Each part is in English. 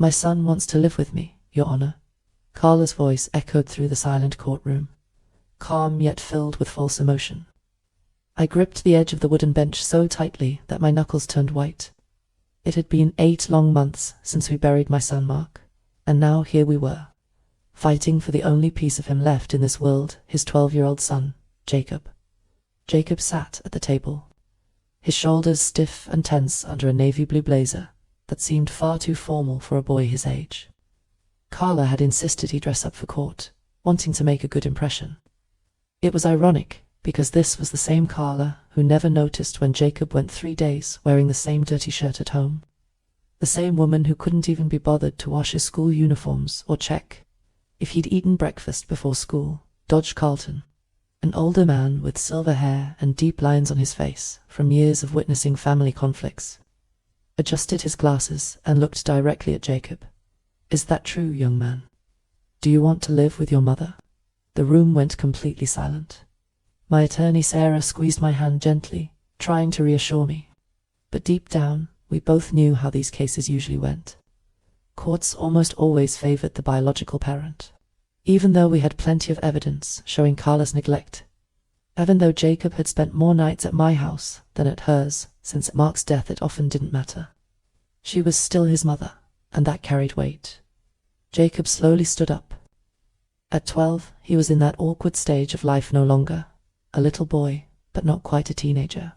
My son wants to live with me, Your Honor. Carla's voice echoed through the silent courtroom, calm yet filled with false emotion. I gripped the edge of the wooden bench so tightly that my knuckles turned white. It had been 8 long months since we buried my son Mark, and now here we were, fighting for the only piece of him left in this world, his 12-year-old son, Jacob. Jacob sat at the table, his shoulders stiff and tense under a navy blue blazer that seemed far too formal for a boy his age. Carla had insisted he dress up for court, wanting to make a good impression. It was ironic, because this was the same Carla who never noticed when Jacob went 3 days wearing the same dirty shirt at home. The same woman who couldn't even be bothered to wash his school uniforms or check if he'd eaten breakfast before school. Dodge Carlton, an older man with silver hair and deep lines on his face from years of witnessing family conflicts, adjusted his glasses and looked directly at Jacob. "Is that true, young man? Do you want to live with your mother?" The room went completely silent. My attorney Sarah squeezed my hand gently, trying to reassure me. But deep down, we both knew how these cases usually went. Courts almost always favored the biological parent. Even though we had plenty of evidence showing Carla's neglect, even though Jacob had spent more nights at my house than at hers since Mark's death, it often didn't matter. She was still his mother, and that carried weight. Jacob slowly stood up. At 12, he was in that awkward stage of life no longer. A little boy, but not quite a teenager.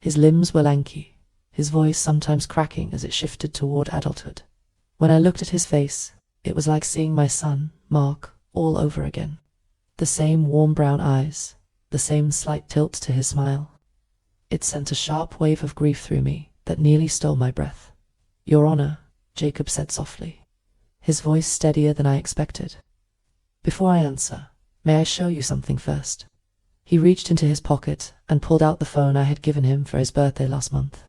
His limbs were lanky, his voice sometimes cracking as it shifted toward adulthood. When I looked at his face, it was like seeing my son, Mark, all over again. The same warm brown eyes, the same slight tilt to his smile. It sent a sharp wave of grief through me that nearly stole my breath. "Your Honor," Jacob said softly, his voice steadier than I expected. "Before I answer, may I show you something first?" He reached into his pocket and pulled out the phone I had given him for his birthday last month.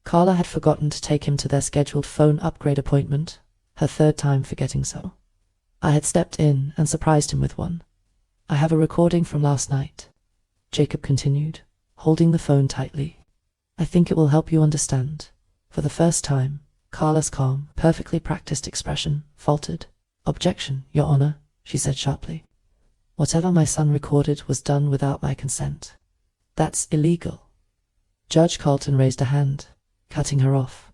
Carla had forgotten to take him to their scheduled phone upgrade appointment, her 3rd time forgetting so. I had stepped in and surprised him with one. "I have a recording from last night," Jacob continued, holding the phone tightly. "I think it will help you understand." For the first time, Carla's calm, perfectly practiced expression faltered. "Objection, Your Honor," she said sharply. "Whatever my son recorded was done without my consent. That's illegal." Judge Carlton raised a hand, cutting her off.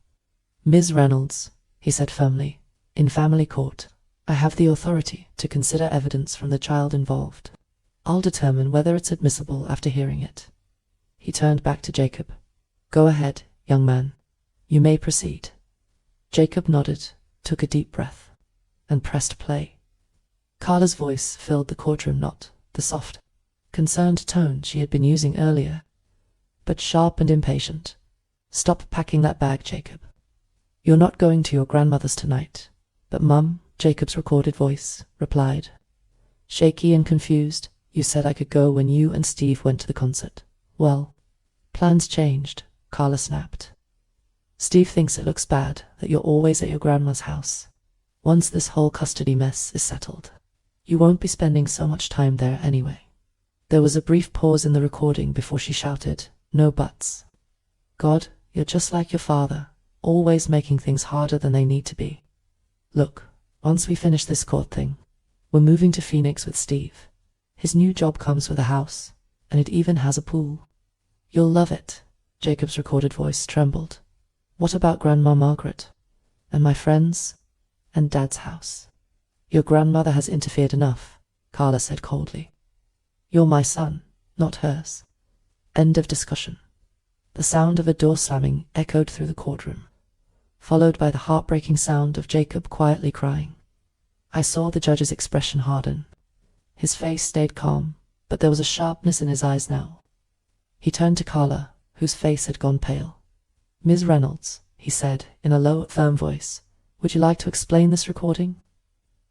"Ms. Reynolds," he said firmly, "in family court, I have the authority to consider evidence from the child involved. I'll determine whether it's admissible after hearing it." He turned back to Jacob. "Go ahead, young man. You may proceed." Jacob nodded, took a deep breath, and pressed play. Carla's voice filled the courtroom, not the soft, concerned tone she had been using earlier, but sharp and impatient. "Stop packing that bag, Jacob. You're not going to your grandmother's tonight." "But Mum," Jacob's recorded voice replied, shaky and confused, "you said I could go when you and Steve went to the concert." "Well, plans changed," Carla snapped. "Steve thinks it looks bad that you're always at your grandma's house. Once this whole custody mess is settled, you won't be spending so much time there anyway." There was a brief pause in the recording before she shouted, "No buts. God, you're just like your father, always making things harder than they need to be. Look, once we finish this court thing, we're moving to Phoenix with Steve. His new job comes with a house, and it even has a pool. You'll love it." Jacob's recorded voice trembled. "What about Grandma Margaret? And my friends? And Dad's house?" "Your grandmother has interfered enough," Carla said coldly. "You're my son, not hers. End of discussion." The sound of a door slamming echoed through the courtroom, followed by the heartbreaking sound of Jacob quietly crying. I saw the judge's expression harden. His face stayed calm, but there was a sharpness in his eyes now. He turned to Carla, whose face had gone pale. "Ms. Reynolds," he said in a low, firm voice, "would you like to explain this recording?"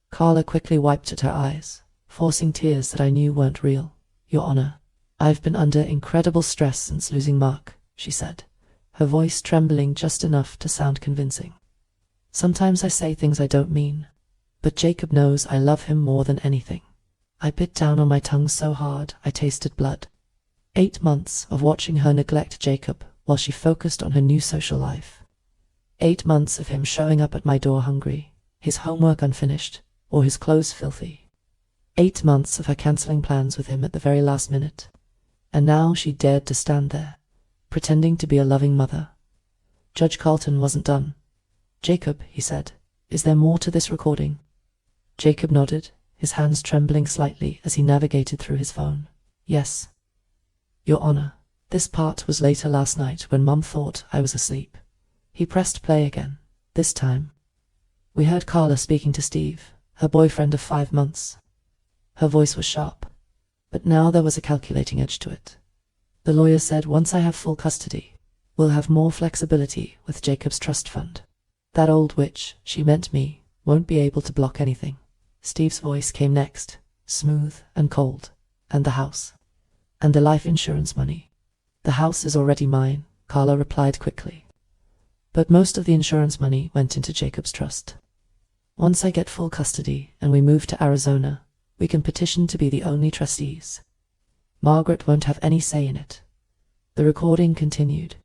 Carla quickly wiped at her eyes, forcing tears that I knew weren't real. "Your Honor, I've been under incredible stress since losing Mark," she said, her voice trembling just enough to sound convincing. "Sometimes I say things I don't mean, but Jacob knows I love him more than anything." I bit down on my tongue so hard I tasted blood. 8 months of watching her neglect Jacob while she focused on her new social life. 8 months of him showing up at my door hungry, his homework unfinished, or his clothes filthy. 8 months of her cancelling plans with him at the very last minute. And now she dared to stand there, pretending to be a loving mother. Judge Carlton wasn't done. "Jacob," he said, "is there more to this recording?" Jacob nodded, his hands trembling slightly as he navigated through his phone. "Yes, Your Honor. This part was later last night when Mum thought I was asleep." He pressed play again. This time, we heard Carla speaking to Steve, her boyfriend of 5 months. Her voice was sharp, but now there was a calculating edge to it. "The lawyer said once I have full custody, we'll have more flexibility with Jacob's trust fund. That old witch, she meant me, won't be able to block anything." Steve's voice came next, smooth and cold. "And the house? And the life insurance money?" "The house is already mine," Carla replied quickly. "But most of the insurance money went into Jacob's trust. Once I get full custody and we move to Arizona, we can petition to be the only trustees. Margaret won't have any say in it." The recording continued,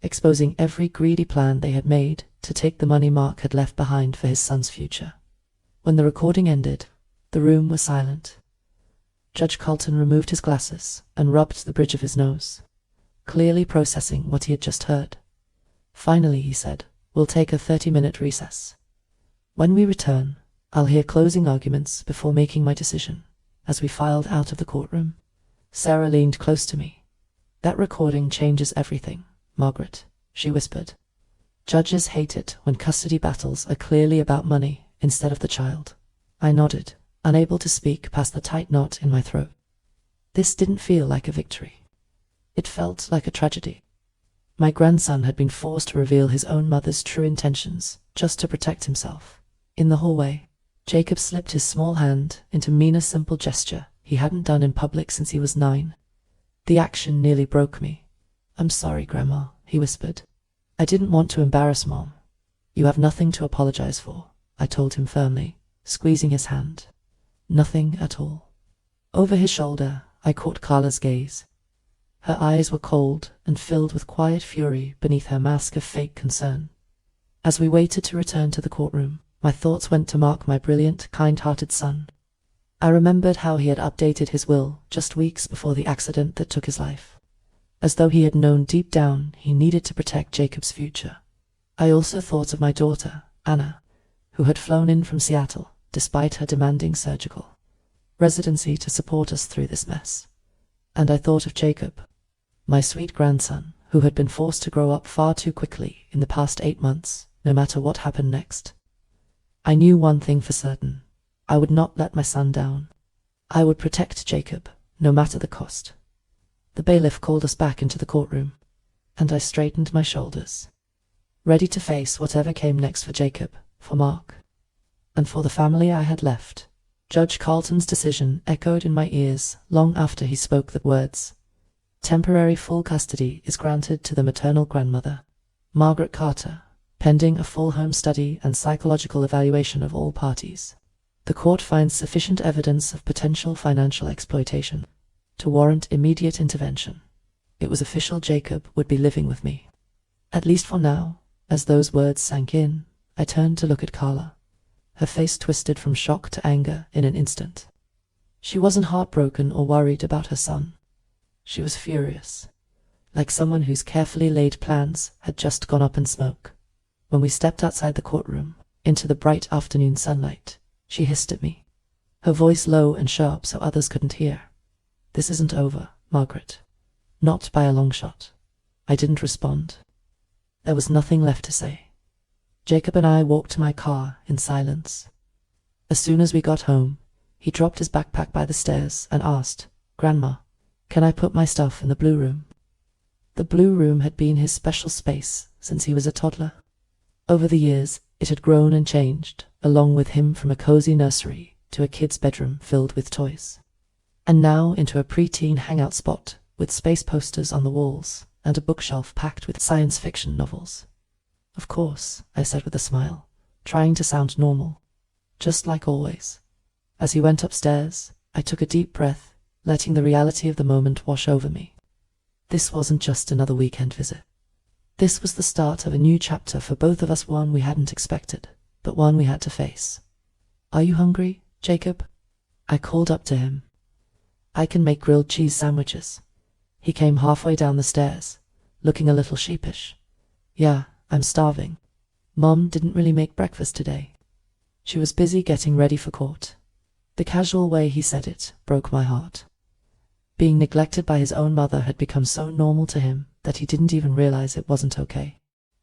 exposing every greedy plan they had made to take the money Mark had left behind for his son's future. When the recording ended, the room was silent. Judge Carlton removed his glasses and rubbed the bridge of his nose, clearly processing what he had just heard. Finally, he said, "We'll take a 30-minute recess. When we return, I'll hear closing arguments before making my decision." As we filed out of the courtroom, Sarah leaned close to me. "That recording changes everything, Margaret," she whispered. "Judges hate it when custody battles are clearly about money instead of the child." I nodded, unable to speak past the tight knot in my throat. This didn't feel like a victory. It felt like a tragedy. My grandson had been forced to reveal his own mother's true intentions just to protect himself. In the hallway, Jacob slipped his small hand into Mina's simple gesture he hadn't done in public since he was 9. The action nearly broke me. "I'm sorry, Grandma," he whispered. "I didn't want to embarrass Mom." "You have nothing to apologize for," I told him firmly, squeezing his hand. "Nothing at all." Over his shoulder, I caught Carla's gaze. Her eyes were cold and filled with quiet fury beneath her mask of fake concern. As we waited to return to the courtroom, my thoughts went to Mark, my brilliant, kind-hearted son. I remembered how he had updated his will just weeks before the accident that took his life, as though he had known deep down he needed to protect Jacob's future. I also thought of my daughter, Anna, who had flown in from Seattle, despite her demanding surgical residency, to support us through this mess. And I thought of Jacob, my sweet grandson, who had been forced to grow up far too quickly in the past 8 months, no matter what happened next. I knew one thing for certain. I would not let my son down. I would protect Jacob, no matter the cost. The bailiff called us back into the courtroom, and I straightened my shoulders, ready to face whatever came next for Jacob, for Mark, and for the family I had left. Judge Carlton's decision echoed in my ears long after he spoke the words. Temporary full custody is granted to the maternal grandmother, Margaret Carter, pending a full home study and psychological evaluation of all parties. The court finds sufficient evidence of potential financial exploitation to warrant immediate intervention. It was official. Jacob would be living with me. At least for now. As those words sank in, I turned to look at Carla. Her face twisted from shock to anger in an instant. She wasn't heartbroken or worried about her son. She was furious, like someone whose carefully laid plans had just gone up in smoke. When we stepped outside the courtroom, into the bright afternoon sunlight, she hissed at me, her voice low and sharp so others couldn't hear. "This isn't over, Margaret. Not by a long shot." I didn't respond. There was nothing left to say. Jacob and I walked to my car in silence. As soon as we got home, he dropped his backpack by the stairs and asked, "Grandma, can I put my stuff in the blue room?" The blue room had been his special space since he was a toddler. Over the years, it had grown and changed, along with him, from a cozy nursery to a kid's bedroom filled with toys, and now into a preteen hangout spot with space posters on the walls and a bookshelf packed with science fiction novels. "Of course," I said with a smile, trying to sound normal, just like always. As he went upstairs, I took a deep breath, letting the reality of the moment wash over me. This wasn't just another weekend visit. This was the start of a new chapter for both of us, one we hadn't expected, but one we had to face. "Are you hungry, Jacob?" I called up to him. "I can make grilled cheese sandwiches." He came halfway down the stairs, looking a little sheepish. "Yeah, I'm starving. Mom didn't really make breakfast today. She was busy getting ready for court." The casual way he said it broke my heart. Being neglected by his own mother had become so normal to him that he didn't even realize it wasn't okay.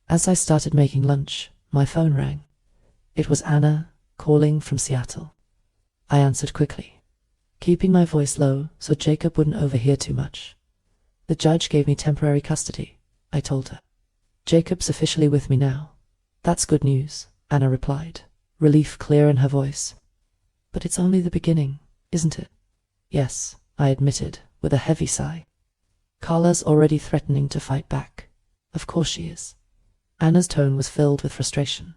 As I started making lunch, my phone rang. It was Anna, calling from Seattle. I answered quickly, keeping my voice low so Jacob wouldn't overhear too much. "The judge gave me temporary custody," I told her. "Jacob's officially with me now." "That's good news," Anna replied, relief clear in her voice. "But it's only the beginning, isn't it?" "Yes," I admitted, with a heavy sigh. "Carla's already threatening to fight back." "Of course she is." Anna's tone was filled with frustration.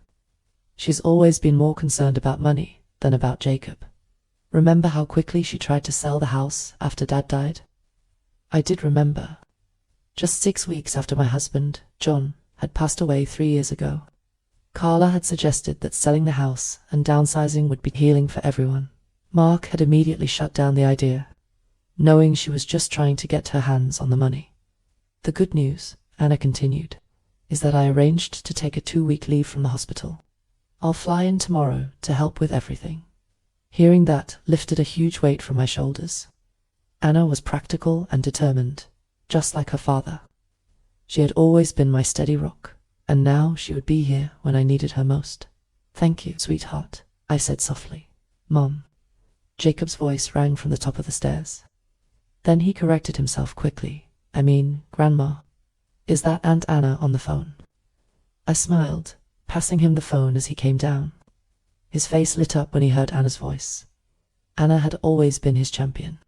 "She's always been more concerned about money than about Jacob. Remember how quickly she tried to sell the house after Dad died?" I did remember. Just 6 weeks after my husband, John, had passed away 3 years ago. Carla had suggested that selling the house and downsizing would be healing for everyone. Mark had immediately shut down the idea, knowing she was just trying to get her hands on the money. "The good news," Anna continued, "is that I arranged to take a 2-week leave from the hospital. I'll fly in tomorrow to help with everything." Hearing that lifted a huge weight from my shoulders. Anna was practical and determined, just like her father. She had always been my steady rock, and now she would be here when I needed her most. "Thank you, sweetheart," I said softly. "Mom." Jacob's voice rang from the top of the stairs. Then he corrected himself quickly. "I mean, Grandma. Is that Aunt Anna on the phone?" I smiled, passing him the phone as he came down. His face lit up when he heard Anna's voice. Anna had always been his champion.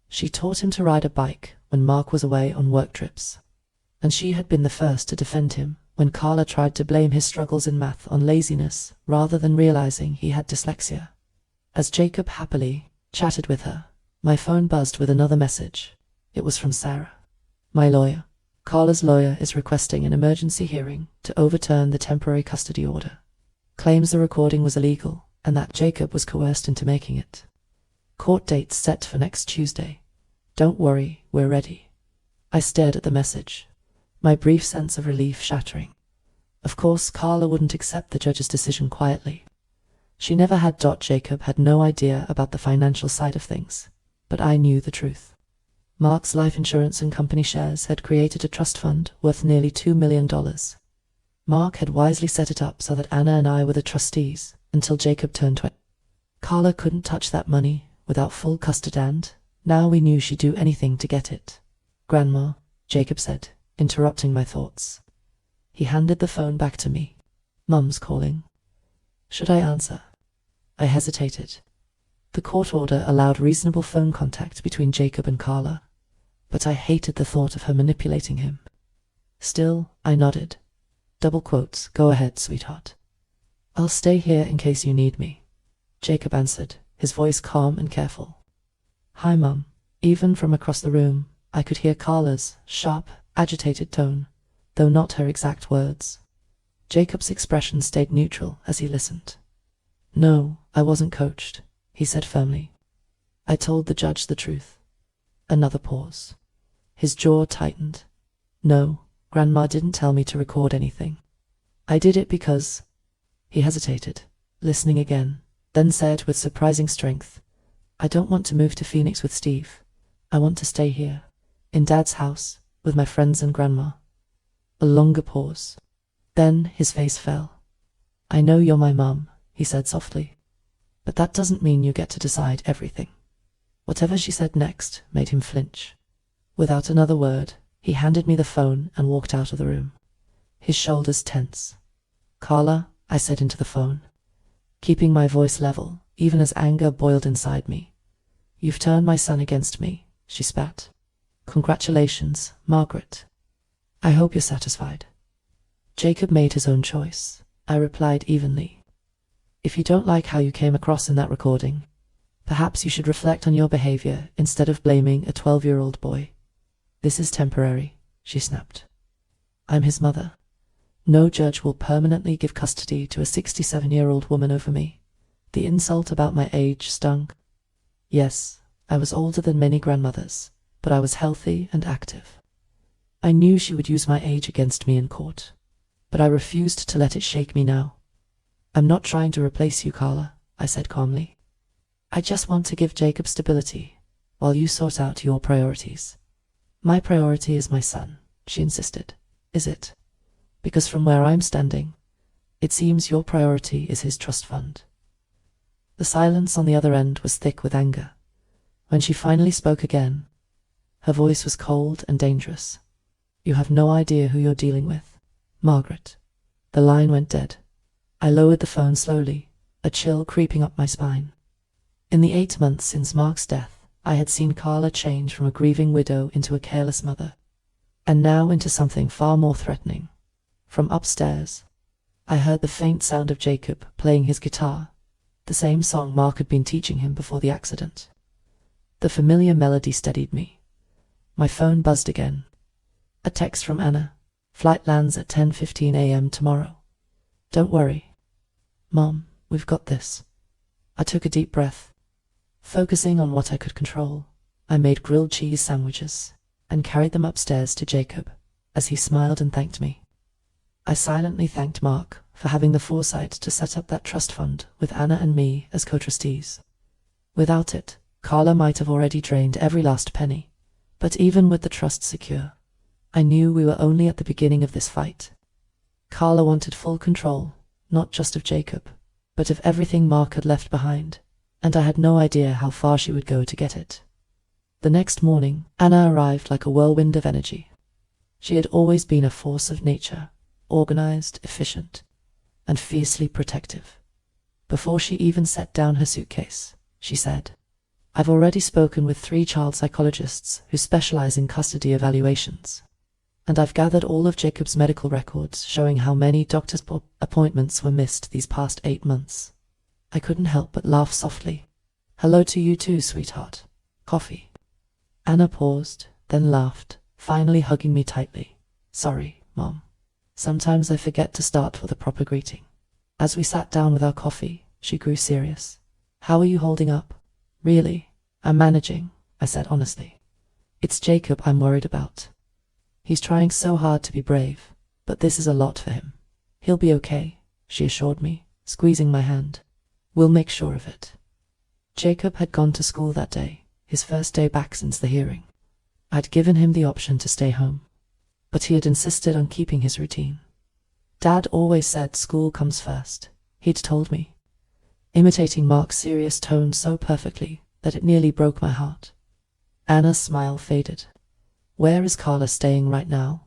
She taught him to ride a bike when Mark was away on work trips, and she had been the first to defend him when Carla tried to blame his struggles in math on laziness rather than realizing he had dyslexia. As Jacob happily chatted with her, my phone buzzed with another message. It was from Sarah. "My lawyer. Carla's lawyer is requesting an emergency hearing to overturn the temporary custody order. Claims the recording was illegal and that Jacob was coerced into making it. Court date set for next Tuesday. Don't worry, we're ready." I stared at the message, my brief sense of relief shattering. Of course, Carla wouldn't accept the judge's decision quietly. She never had. Jacob had no idea about the financial side of things, but I knew the truth. Mark's life insurance and company shares had created a trust fund worth nearly $2 million. Mark had wisely set it up so that Anna and I were the trustees until Jacob turned 20. Carla couldn't touch that money without full custody, and now we knew she'd do anything to get it. "Grandma," Jacob said, interrupting my thoughts. He handed the phone back to me. "Mum's calling. Should I answer?" I hesitated. The court order allowed reasonable phone contact between Jacob and Carla, but I hated the thought of her manipulating him. Still, I nodded. Double quotes, "Go ahead, sweetheart." "I'll stay here in case you need me," Jacob answered, his voice calm and careful. "Hi, Mum." Even from across the room, I could hear Carla's sharp, agitated tone, though not her exact words. Jacob's expression stayed neutral as he listened. "No, I wasn't coached," he said firmly. "I told the judge the truth." Another pause. His jaw tightened. "No, Grandma didn't tell me to record anything. I did it because—" He hesitated, listening again, then said with surprising strength, "I don't want to move to Phoenix with Steve. I want to stay here, in Dad's house, with my friends and Grandma." A longer pause. Then his face fell. "I know you're my mum," he said softly, "but that doesn't mean you get to decide everything." Whatever she said next made him flinch. Without another word, he handed me the phone and walked out of the room, his shoulders tense. "Carla," I said into the phone, keeping my voice level, even as anger boiled inside me. "You've turned my son against me," she spat. "Congratulations, Margaret. I hope you're satisfied." "Jacob made his own choice," I replied evenly. "If you don't like how you came across in that recording, perhaps you should reflect on your behavior instead of blaming a 12-year-old boy." "This is temporary," she snapped. I'm his mother. No judge will permanently give custody to a 67-year-old woman over me. The insult about my age stung. Yes, I was older than many grandmothers, but I was healthy and active. I knew she would use my age against me in court, but I refused to let it shake me now. I'm not trying to replace you, Carla, I said calmly. I just want to give Jacob stability while you sort out your priorities. My priority is my son, she insisted. Is it? Because from where I'm standing, it seems your priority is his trust fund. The silence on the other end was thick with anger. When she finally spoke again, her voice was cold and dangerous. You have no idea who you're dealing with, Margaret. The line went dead. I lowered the phone slowly, a chill creeping up my spine. In the 8 months since Mark's death, I had seen Carla change from a grieving widow into a careless mother, and now into something far more threatening. From upstairs, I heard the faint sound of Jacob playing his guitar, the same song Mark had been teaching him before the accident. The familiar melody steadied me. My phone buzzed again. A text from Anna. Flight lands at 10:15 a.m. tomorrow. Don't worry. Mom, we've got this. I took a deep breath. Focusing on what I could control, I made grilled cheese sandwiches and carried them upstairs to Jacob as he smiled and thanked me. I silently thanked Mark for having the foresight to set up that trust fund with Anna and me as co-trustees. Without it, Carla might have already drained every last penny, but even with the trust secure, I knew we were only at the beginning of this fight. Carla wanted full control, not just of Jacob, but of everything Mark had left behind, and I had no idea how far she would go to get it. The next morning, Anna arrived like a whirlwind of energy. She had always been a force of nature, organized, efficient, and fiercely protective. Before she even set down her suitcase, she said, I've already spoken with 3 child psychologists who specialize in custody evaluations, and I've gathered all of Jacob's medical records showing how many doctor's appointments were missed these past 8 months. I couldn't help but laugh softly. Hello to you too, sweetheart. Coffee. Anna paused, then laughed, finally hugging me tightly. Sorry, Mom. Sometimes I forget to start with a proper greeting. As we sat down with our coffee, she grew serious. How are you holding up? Really? I'm managing, I said honestly. It's Jacob I'm worried about. He's trying so hard to be brave, but this is a lot for him. He'll be okay, she assured me, squeezing my hand. We'll make sure of it. Jacob had gone to school that day, his first day back since the hearing. I'd given him the option to stay home, but he had insisted on keeping his routine. Dad always said school comes first, he'd told me, imitating Mark's serious tone so perfectly that it nearly broke my heart. Anna's smile faded. Where is Carla staying right now?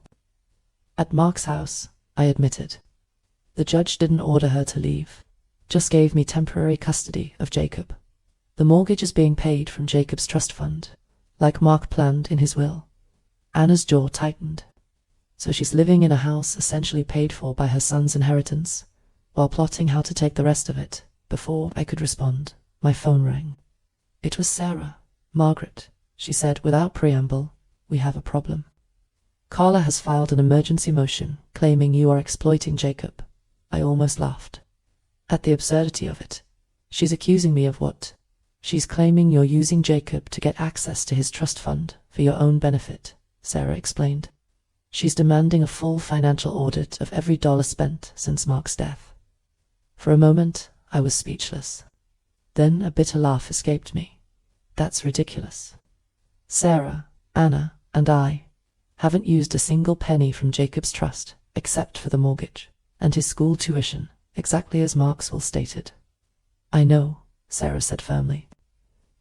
At Mark's house, I admitted. The judge didn't order her to leave, just gave me temporary custody of Jacob. The mortgage is being paid from Jacob's trust fund, like Mark planned in his will. Anna's jaw tightened. So she's living in a house essentially paid for by her son's inheritance, while plotting how to take the rest of it. Before I could respond, my phone rang. It was Sarah. Margaret, she said without preamble, we have a problem. Carla has filed an emergency motion claiming you are exploiting Jacob. I almost laughed at the absurdity of it. She's accusing me of what? She's claiming you're using Jacob to get access to his trust fund for your own benefit, Sarah explained. She's demanding a full financial audit of every dollar spent since Mark's death. For a moment, I was speechless. Then a bitter laugh escaped me. That's ridiculous. Sarah, Anna, and I haven't used a single penny from Jacob's trust, except for the mortgage and his school tuition, exactly as Mark's will stated. I know, Sarah said firmly.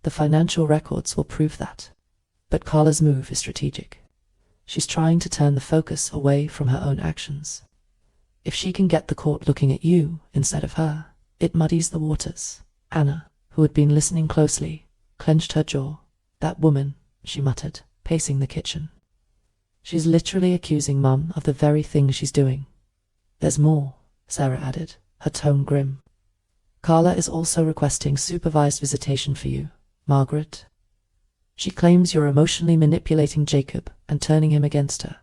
The financial records will prove that. But Carla's move is strategic. She's trying to turn the focus away from her own actions. If she can get the court looking at you instead of her, it muddies the waters. Anna, who had been listening closely, clenched her jaw. That woman, she muttered, pacing the kitchen. She's literally accusing Mum of the very thing she's doing. There's more, Sarah added, her tone grim. Carla is also requesting supervised visitation for you, Margaret. She claims you're emotionally manipulating Jacob and turning him against her.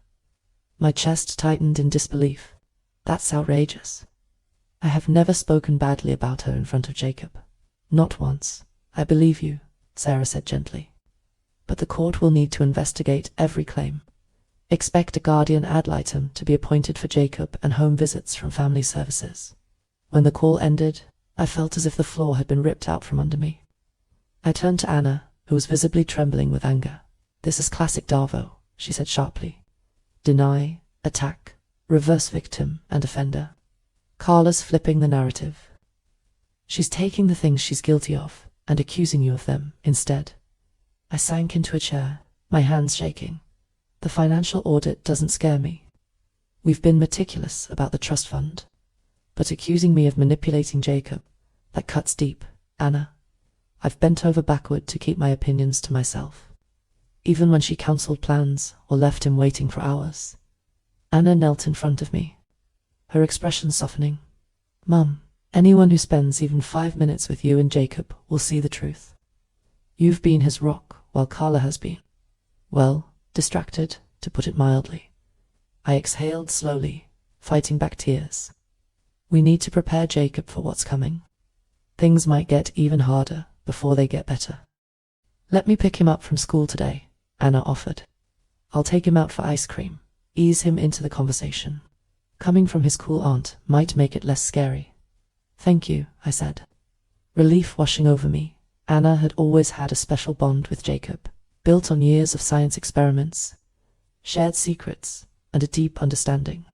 My chest tightened in disbelief. That's outrageous. I have never spoken badly about her in front of Jacob. Not once. I believe you, Sarah said gently. But the court will need to investigate every claim. Expect a guardian ad litem to be appointed for Jacob and home visits from family services. When the call ended, I felt as if the floor had been ripped out from under me. I turned to Anna, who was visibly trembling with anger. This is classic Darvo, she said sharply. Deny, attack, reverse victim and offender. Carla's flipping the narrative. She's taking the things she's guilty of and accusing you of them instead. I sank into a chair, my hands shaking. The financial audit doesn't scare me. We've been meticulous about the trust fund. But accusing me of manipulating Jacob, that cuts deep, Anna. I've bent over backward to keep my opinions to myself. Even when she cancelled plans or left him waiting for hours. Anna knelt in front of me, her expression softening. Mum, anyone who spends even 5 minutes with you and Jacob will see the truth. You've been his rock while Carla has been, well, distracted, to put it mildly. I exhaled slowly, fighting back tears. We need to prepare Jacob for what's coming. Things might get even harder before they get better. Let me pick him up from school today, Anna offered. I'll take him out for ice cream, ease him into the conversation. Coming from his cool aunt might make it less scary. Thank you, I said. Relief washing over me. Anna had always had a special bond with Jacob, built on years of science experiments, shared secrets, and a deep understanding.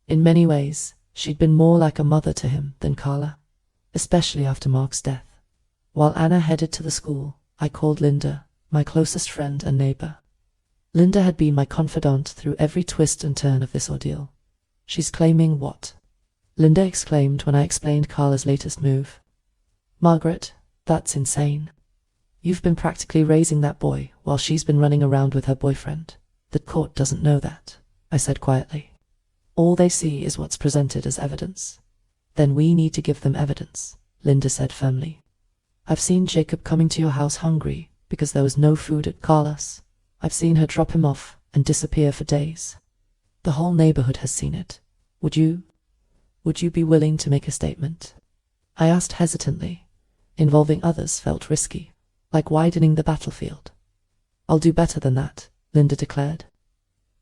In many ways, she'd been more like a mother to him than Carla, especially after Mark's death. While Anna headed to the school, I called Linda, my closest friend and neighbor. Linda had been my confidant through every twist and turn of this ordeal. She's claiming what? Linda exclaimed when I explained Carla's latest move. Margaret, that's insane. You've been practically raising that boy while she's been running around with her boyfriend. The court doesn't know that, I said quietly. All they see is what's presented as evidence. Then we need to give them evidence, Linda said firmly. I've seen Jacob coming to your house hungry because there was no food at Carla's. I've seen her drop him off and disappear for days. The whole neighborhood has seen it. Would you be willing to make a statement? I asked hesitantly. Involving others felt risky, like widening the battlefield. I'll do better than that, Linda declared.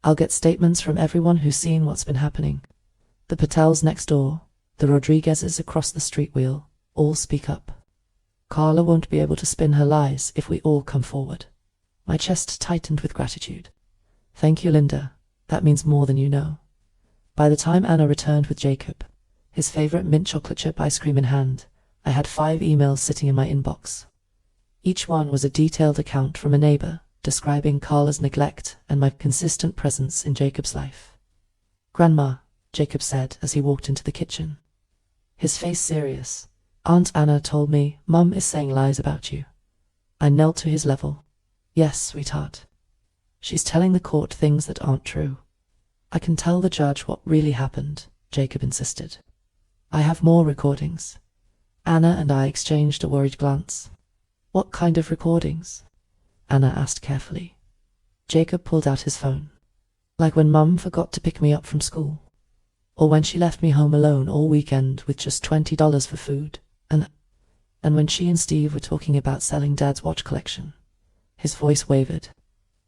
I'll get statements from everyone who's seen what's been happening. The Patels next door, the Rodriguezes across the street will all speak up. Carla won't be able to spin her lies if we all come forward. My chest tightened with gratitude. Thank you, Linda. That means more than you know. By the time Anna returned with Jacob, his favorite mint chocolate chip ice cream in hand, I had 5 emails sitting in my inbox. Each one was a detailed account from a neighbor describing Carla's neglect and my consistent presence in Jacob's life. Grandma, Jacob said as he walked into the kitchen. His face serious. Aunt Anna told me Mum is saying lies about you. I knelt to his level. Yes, sweetheart. She's telling the court things that aren't true. I can tell the judge what really happened, Jacob insisted. I have more recordings. Anna and I exchanged a worried glance. What kind of recordings? Anna asked carefully. Jacob pulled out his phone. Like when Mum forgot to pick me up from school. Or when she left me home alone all weekend with just $20 for food. And when she and Steve were talking about selling Dad's watch collection. His voice wavered.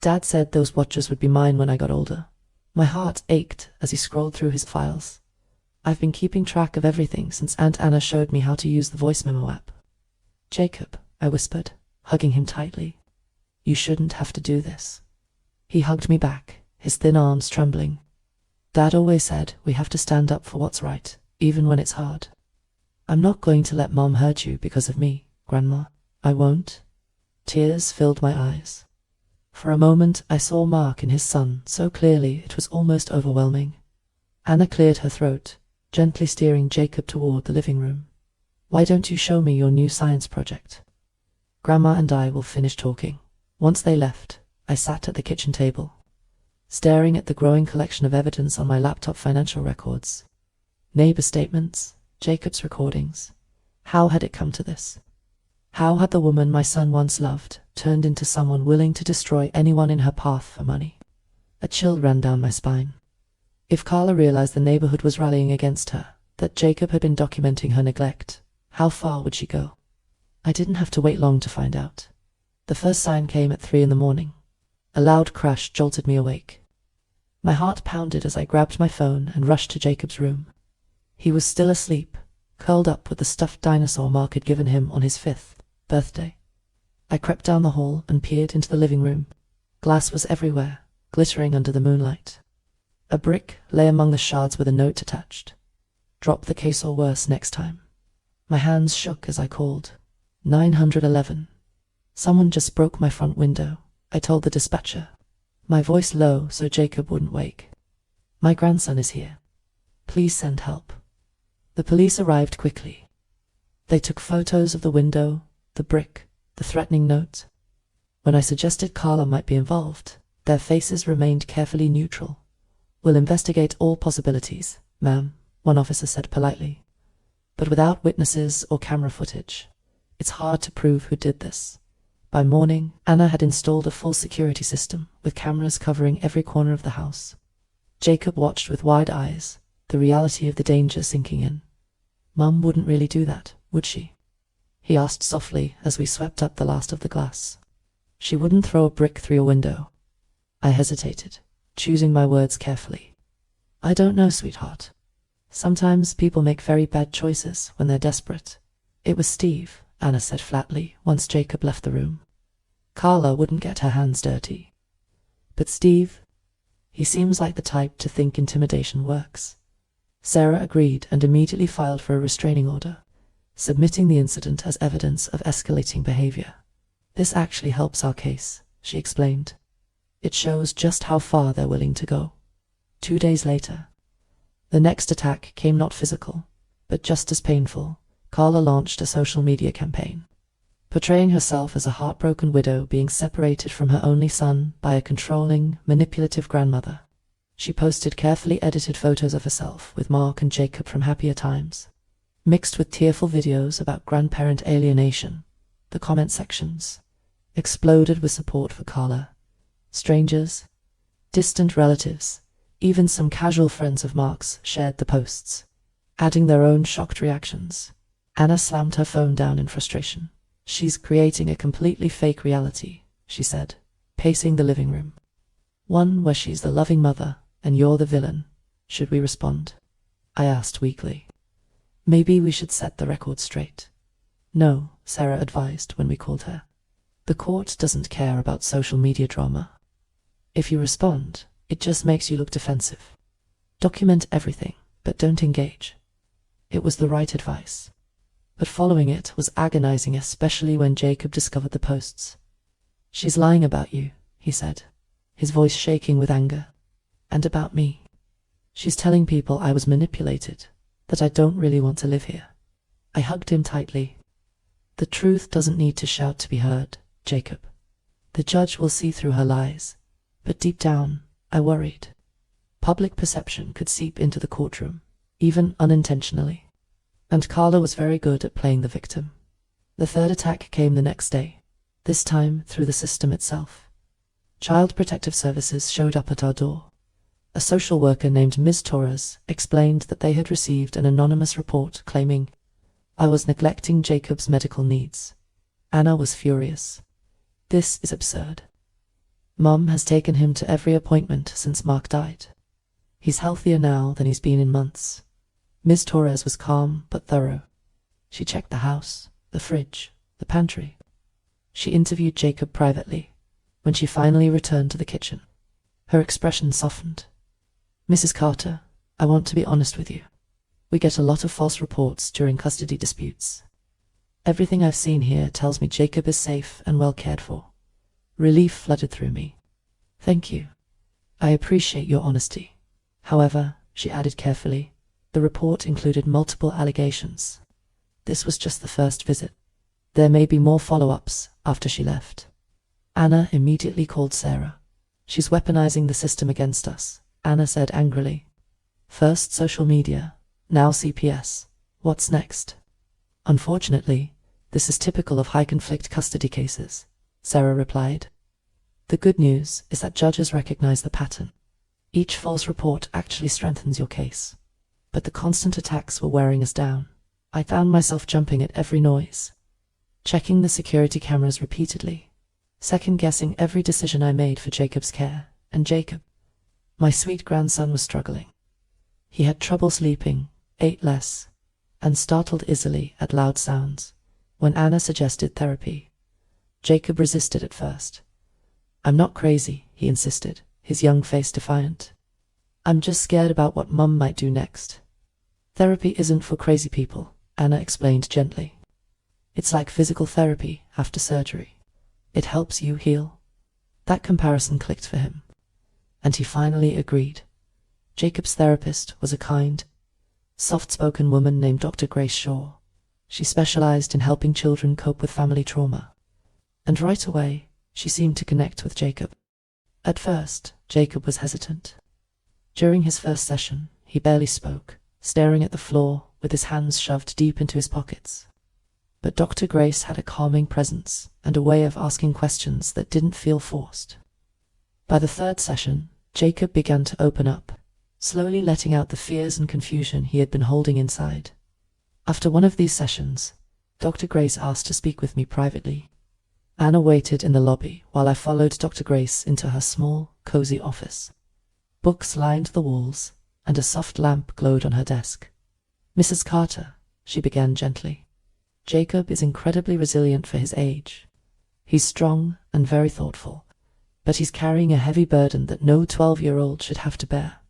Dad said those watches would be mine when I got older. My heart ached as he scrolled through his files. I've been keeping track of everything since Aunt Anna showed me how to use the voice memo app. Jacob, I whispered, hugging him tightly. You shouldn't have to do this. He hugged me back, his thin arms trembling. Dad always said we have to stand up for what's right, even when it's hard. I'm not going to let Mom hurt you because of me, Grandma. I won't. Tears filled my eyes. For a moment I saw Mark and his son so clearly it was almost overwhelming. Anna cleared her throat, gently steering Jacob toward the living room. Why don't you show me your new science project? Grandma and I will finish talking. Once they left, I sat at the kitchen table, staring at the growing collection of evidence on my laptop: financial records, neighbor statements, Jacob's recordings. How had it come to this? How had the woman my son once loved turned into someone willing to destroy anyone in her path for money? A chill ran down my spine. If Carla realized the neighborhood was rallying against her, that Jacob had been documenting her neglect, how far would she go? I didn't have to wait long to find out. The first sign came at 3 in the morning. A loud crash jolted me awake. My heart pounded as I grabbed my phone and rushed to Jacob's room. He was still asleep, curled up with the stuffed dinosaur Mark had given him on his 5th birthday. I crept down the hall and peered into the living room. Glass was everywhere, glittering under the moonlight. A brick lay among the shards with a note attached. "Drop the case or worse next time." My hands shook as I called. 911. "Someone just broke my front window," I told the dispatcher, my voice low so Jacob wouldn't wake. "My grandson is here. Please send help." The police arrived quickly. They took photos of the window, the brick, the threatening note. When I suggested Carla might be involved, their faces remained carefully neutral. "We'll investigate all possibilities, ma'am," one officer said politely. "But without witnesses or camera footage, it's hard to prove who did this." By morning, Anna had installed a full security system with cameras covering every corner of the house. Jacob watched with wide eyes, the reality of the danger sinking in. "Mum wouldn't really do that, would she?" he asked softly as we swept up the last of the glass. "She wouldn't throw a brick through your window." I hesitated, choosing my words carefully. "I don't know, sweetheart. Sometimes people make very bad choices when they're desperate." "It was Steve," Anna said flatly once Jacob left the room. "Carla wouldn't get her hands dirty." "But Steve, he seems like the type to think intimidation works." Sarah agreed and immediately filed for a restraining order, submitting the incident as evidence of escalating behavior. "This actually helps our case," she explained. "It shows just how far they're willing to go." 2 days later, the next attack came not physical, but just as painful. Carla launched a social media campaign, portraying herself as a heartbroken widow being separated from her only son by a controlling, manipulative grandmother. She posted carefully edited photos of herself with Mark and Jacob from happier times, mixed with tearful videos about grandparent alienation. The comment sections exploded with support for Carla. Strangers, distant relatives, even some casual friends of Mark's shared the posts, adding their own shocked reactions. Anna slammed her phone down in frustration. "She's creating a completely fake reality," she said, pacing the living room. "One where she's the loving mother and you're the villain. Should we respond?" I asked weakly. "Maybe we should set the record straight." "No," Sarah advised when we called her. "The court doesn't care about social media drama. If you respond, it just makes you look defensive. Document everything, but don't engage." It was the right advice, but following it was agonizing, especially when Jacob discovered the posts. "She's lying about you," he said, his voice shaking with anger. "And about me. She's telling people I was manipulated, that I don't really want to live here." I hugged him tightly. "The truth doesn't need to shout to be heard, Jacob. The judge will see through her lies." But deep down, I worried. Public perception could seep into the courtroom, even unintentionally. And Carla was very good at playing the victim. The third attack came the next day, this time through the system itself. Child Protective Services showed up at our door. A social worker named Ms. Torres explained that they had received an anonymous report claiming I was neglecting Jacob's medical needs. Anna was furious. "This is absurd. Mum has taken him to every appointment since Mark died. He's healthier now than he's been in months." Ms. Torres was calm but thorough. She checked the house, the fridge, the pantry. She interviewed Jacob privately. When she finally returned to the kitchen, her expression softened. "Mrs. Carter, I want to be honest with you. We get a lot of false reports during custody disputes. Everything I've seen here tells me Jacob is safe and well cared for." Relief flooded through me. "Thank you. I appreciate your honesty. However," she added carefully, "the report included multiple allegations. This was just the first visit. There may be more follow-ups after she left." Anna immediately called Sarah. "She's weaponizing the system against us," Anna said angrily. "First social media, now CPS. What's next?" "Unfortunately, this is typical of high-conflict custody cases," Sarah replied. "The good news is that judges recognize the pattern. Each false report actually strengthens your case. But the constant attacks were wearing us down. I found myself jumping at every noise, checking the security cameras repeatedly, second-guessing every decision I made for Jacob's care. And Jacob, my sweet grandson, was struggling. He had trouble sleeping, ate less, and startled easily at loud sounds. When Anna suggested therapy, Jacob resisted at first. "I'm not crazy," he insisted, his young face defiant. "I'm just scared about what Mum might do next." "Therapy isn't for crazy people," Anna explained gently. "It's like physical therapy after surgery. It helps you heal." That comparison clicked for him, and he finally agreed. Jacob's therapist was a kind, soft-spoken woman named Dr. Grace Shaw. She specialized in helping children cope with family trauma. And right away, she seemed to connect with Jacob. At first, Jacob was hesitant. During his first session, he barely spoke, staring at the floor with his hands shoved deep into his pockets. But Dr. Grace had a calming presence and a way of asking questions that didn't feel forced. By the third session, Jacob began to open up, slowly letting out the fears and confusion he had been holding inside. After one of these sessions, Dr. Grace asked to speak with me privately. Anna waited in the lobby while I followed Dr. Grace into her small, cozy office. Books lined the walls, and a soft lamp glowed on her desk. "Mrs. Carter," she began gently, "Jacob is incredibly resilient for his age. He's strong and very thoughtful, but he's carrying a heavy burden that no 12-year-old should have to bear."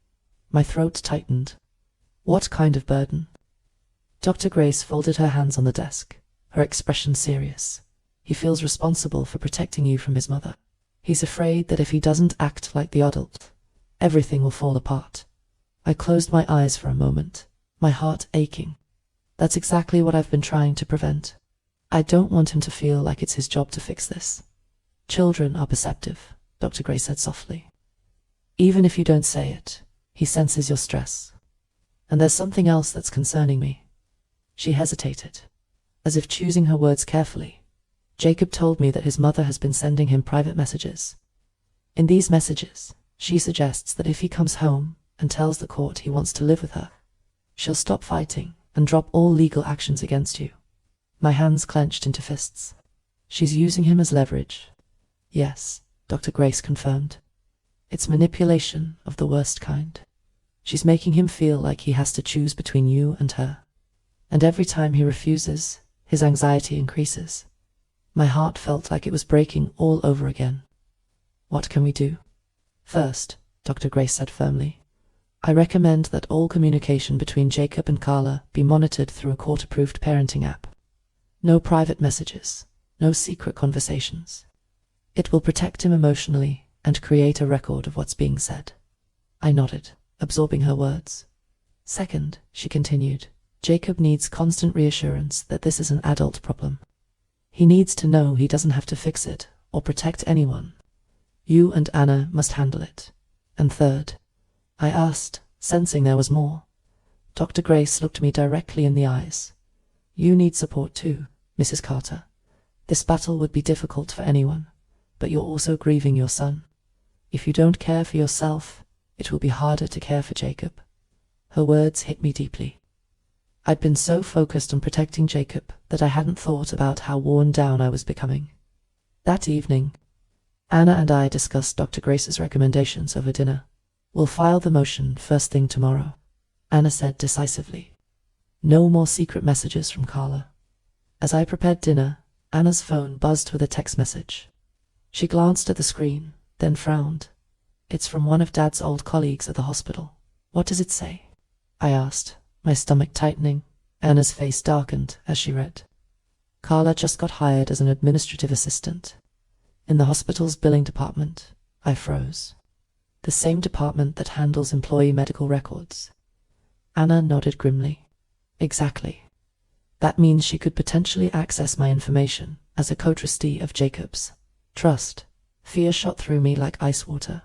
My throat tightened. "What kind of burden?" Dr. Grace folded her hands on the desk, her expression serious. "He feels responsible for protecting you from his mother. He's afraid that if he doesn't act like the adult, everything will fall apart." I closed my eyes for a moment, my heart aching. That's exactly what I've been trying to prevent. I don't want him to feel like it's his job to fix this. "Children are perceptive," Dr. Grace said softly. "Even if you don't say it, he senses your stress. And there's something else that's concerning me." She hesitated, as if choosing her words carefully. "Jacob told me that his mother has been sending him private messages. In these messages, she suggests that if he comes home and tells the court he wants to live with her, she'll stop fighting and drop all legal actions against you." My hands clenched into fists. "She's using him as leverage." "Yes," Dr. Grace confirmed. "It's manipulation of the worst kind. She's making him feel like he has to choose between you and her. And every time he refuses, his anxiety increases." My heart felt like it was breaking all over again. "What can we do?" "First," Dr. Grace said firmly, "I recommend that all communication between Jacob and Carla be monitored through a court-approved parenting app. No private messages, no secret conversations. It will protect him emotionally and create a record of what's being said." I nodded, absorbing her words. "Second," she continued, "Jacob needs constant reassurance that this is an adult problem. He needs to know he doesn't have to fix it or protect anyone. You and Anna must handle it." "And third?" I asked, sensing there was more. Dr. Grace looked me directly in the eyes. "You need support too, Mrs. Carter. This battle would be difficult for anyone, but you're also grieving your son. If you don't care for yourself, it will be harder to care for Jacob." Her words hit me deeply. I'd been so focused on protecting Jacob that I hadn't thought about how worn down I was becoming. That evening, Anna and I discussed Dr. Grace's recommendations over dinner. "We'll file the motion first thing tomorrow," Anna said decisively. "No more secret messages from Carla." As I prepared dinner, Anna's phone buzzed with a text message. She glanced at the screen, then frowned. "It's from one of Dad's old colleagues at the hospital." "What does it say?" I asked, my stomach tightening. Anna's face darkened as she read. "Carla just got hired as an administrative assistant in the hospital's billing department." I froze. "The same department that handles employee medical records?" Anna nodded grimly. "Exactly. That means she could potentially access my information as a co-trustee of Jacob's trust." Fear shot through me like ice water.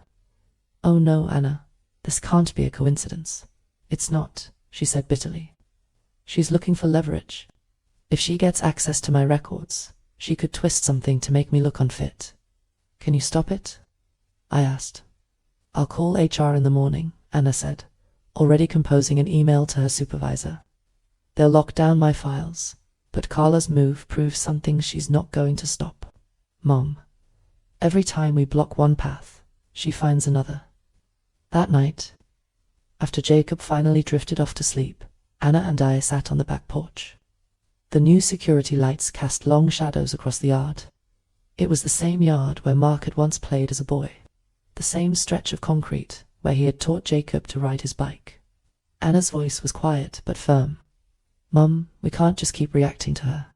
"Oh no, Anna. This can't be a coincidence." "It's not," she said bitterly. "She's looking for leverage. If she gets access to my records, she could twist something to make me look unfit." "Can you stop it?" I asked. I'll call HR in the morning, Anna said, already composing an email to her supervisor. They'll lock down my files, but Carla's move proves something she's not going to stop. Mom, every time we block one path, she finds another. That night, after Jacob finally drifted off to sleep, Anna and I sat on the back porch. The new security lights cast long shadows across the yard. It was the same yard where Mark had once played as a boy, the same stretch of concrete where he had taught Jacob to ride his bike. Anna's voice was quiet but firm. Mum, we can't just keep reacting to her.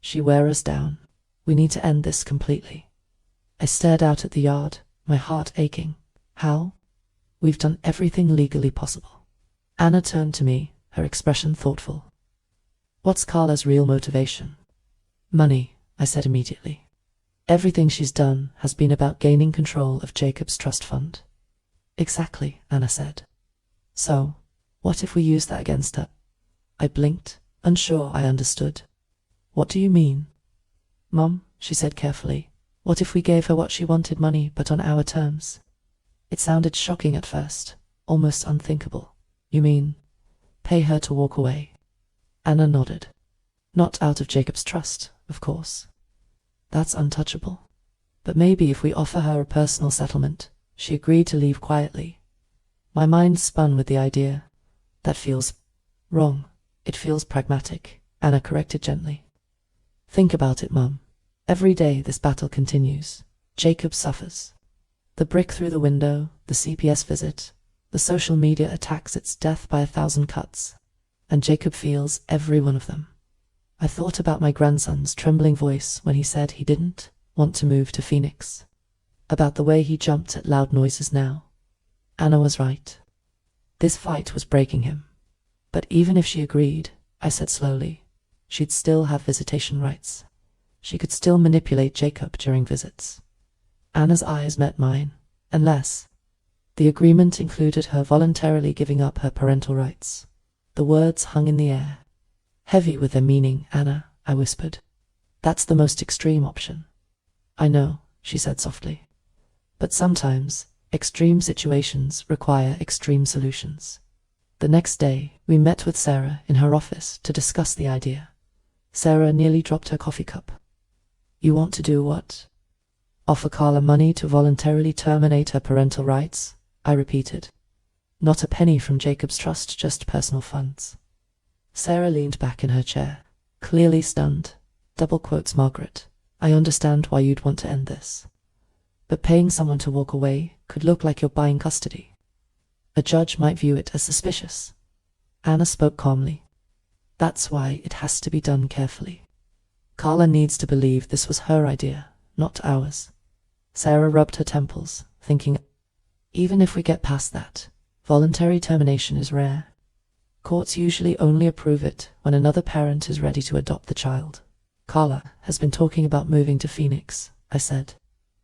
She wears us down. We need to end this completely. I stared out at the yard, my heart aching. How? We've done everything legally possible. Anna turned to me, her expression thoughtful. What's Carla's real motivation? Money, I said immediately. Everything she's done has been about gaining control of Jacob's trust fund. Exactly, Anna said. So, what if we use that against her? I blinked, unsure I understood. What do you mean? Mum, she said carefully, what if we gave her what she wanted, money, but on our terms? It sounded shocking at first, almost unthinkable. You mean, pay her to walk away? Anna nodded. Not out of Jacob's trust, of course. That's untouchable. But maybe if we offer her a personal settlement, she agreed to leave quietly. My mind spun with the idea. That feels wrong. It feels pragmatic, Anna corrected gently. Think about it, Mum. Every day this battle continues. Jacob suffers. The brick through the window, the CPS visit, the social media attacks, its death by 1,000 cuts. And Jacob feels every one of them. I thought about my grandson's trembling voice when he said he didn't want to move to Phoenix. About the way he jumped at loud noises now. Anna was right. This fight was breaking him. But even if she agreed, I said slowly, she'd still have visitation rights. She could still manipulate Jacob during visits. Anna's eyes met mine, unless the agreement included her voluntarily giving up her parental rights. The words hung in the air. Heavy with their meaning, Anna, I whispered. That's the most extreme option. I know, she said softly. But sometimes, extreme situations require extreme solutions. The next day, we met with Sarah in her office to discuss the idea. Sarah nearly dropped her coffee cup. You want to do what? Offer Carla money to voluntarily terminate her parental rights? I repeated. Not a penny from Jacob's trust, just personal funds. Sarah leaned back in her chair, clearly stunned. Double quotes Margaret. I understand why you'd want to end this. But paying someone to walk away could look like you're buying custody. A judge might view it as suspicious. Anna spoke calmly. That's why it has to be done carefully. Carla needs to believe this was her idea, not ours. Sarah rubbed her temples, thinking, even if we get past that, voluntary termination is rare. Courts usually only approve it when another parent is ready to adopt the child. Carla has been talking about moving to Phoenix, I said.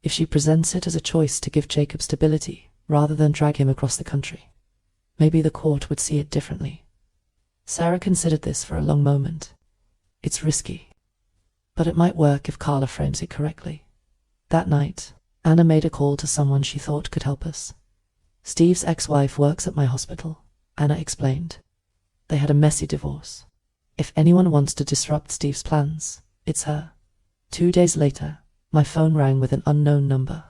If she presents it as a choice to give Jacob stability, rather than drag him across the country, maybe the court would see it differently. Sarah considered this for a long moment. It's risky, but it might work if Carla frames it correctly. That night, Anna made a call to someone she thought could help us. Steve's ex-wife works at my hospital, Anna explained. They had a messy divorce. If anyone wants to disrupt Steve's plans, it's her. 2 days later, my phone rang with an unknown number.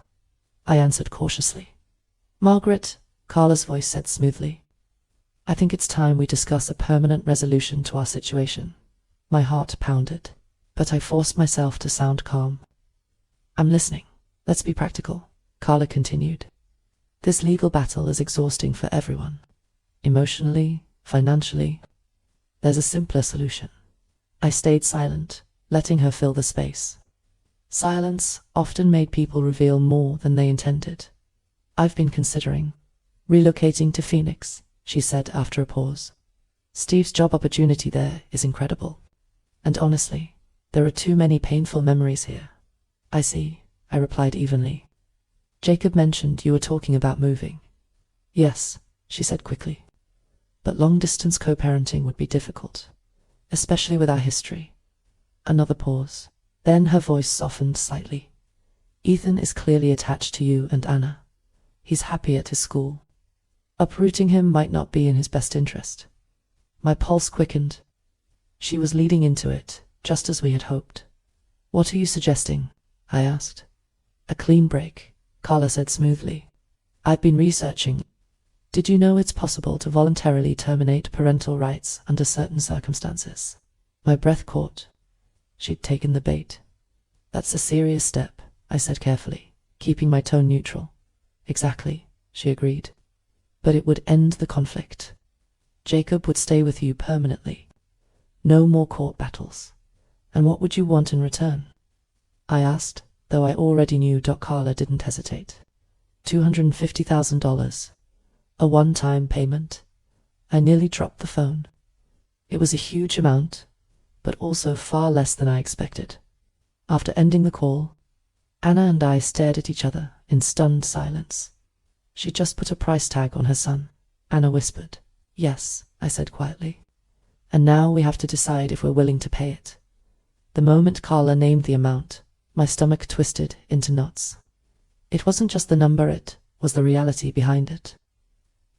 I answered cautiously. Margaret, Carla's voice said smoothly. I think it's time we discuss a permanent resolution to our situation. My heart pounded, but I forced myself to sound calm. I'm listening. Let's be practical, Carla continued. This legal battle is exhausting for everyone. Emotionally, financially. There's a simpler solution. I stayed silent, letting her fill the space. Silence often made people reveal more than they intended. I've been considering relocating to Phoenix, she said after a pause. Steve's job opportunity there is incredible. And honestly, there are too many painful memories here. I see, I replied evenly. Jacob mentioned you were talking about moving. Yes, she said quickly. But long-distance co-parenting would be difficult, especially with our history. Another pause. Then her voice softened slightly. Ethan is clearly attached to you and Anna. He's happy at his school. Uprooting him might not be in his best interest. My pulse quickened. She was leading into it, just as we had hoped. What are you suggesting? I asked. A clean break, Carla said smoothly. I've been researching. Did you know it's possible to voluntarily terminate parental rights under certain circumstances? My breath caught. She'd taken the bait. That's a serious step, I said carefully, keeping my tone neutral. Exactly, she agreed. But it would end the conflict. Jacob would stay with you permanently. No more court battles. And what would you want in return? I asked, though I already knew. Carla didn't hesitate. $250,000. A one-time payment. I nearly dropped the phone. It was a huge amount, but also far less than I expected. After ending the call, Anna and I stared at each other in stunned silence. She just put a price tag on her son, Anna whispered. Yes, I said quietly. And now we have to decide if we're willing to pay it. The moment Carla named the amount, my stomach twisted into knots. It wasn't just the number, it was the reality behind it.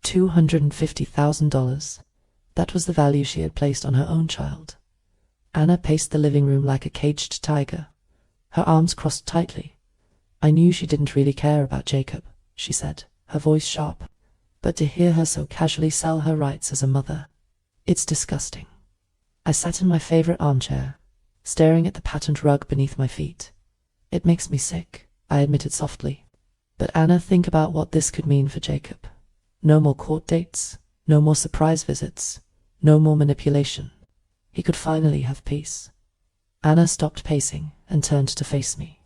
$250,000. That was the value she had placed on her own child. Anna paced the living room like a caged tiger, her arms crossed tightly. I knew she didn't really care about Jacob, she said, her voice sharp. But to hear her so casually sell her rights as a mother, it's disgusting. I sat in my favorite armchair, staring at the patterned rug beneath my feet. It makes me sick, I admitted softly. But Anna, think about what this could mean for Jacob. No more court dates, no more surprise visits, no more manipulation. He could finally have peace. Anna stopped pacing and turned to face me.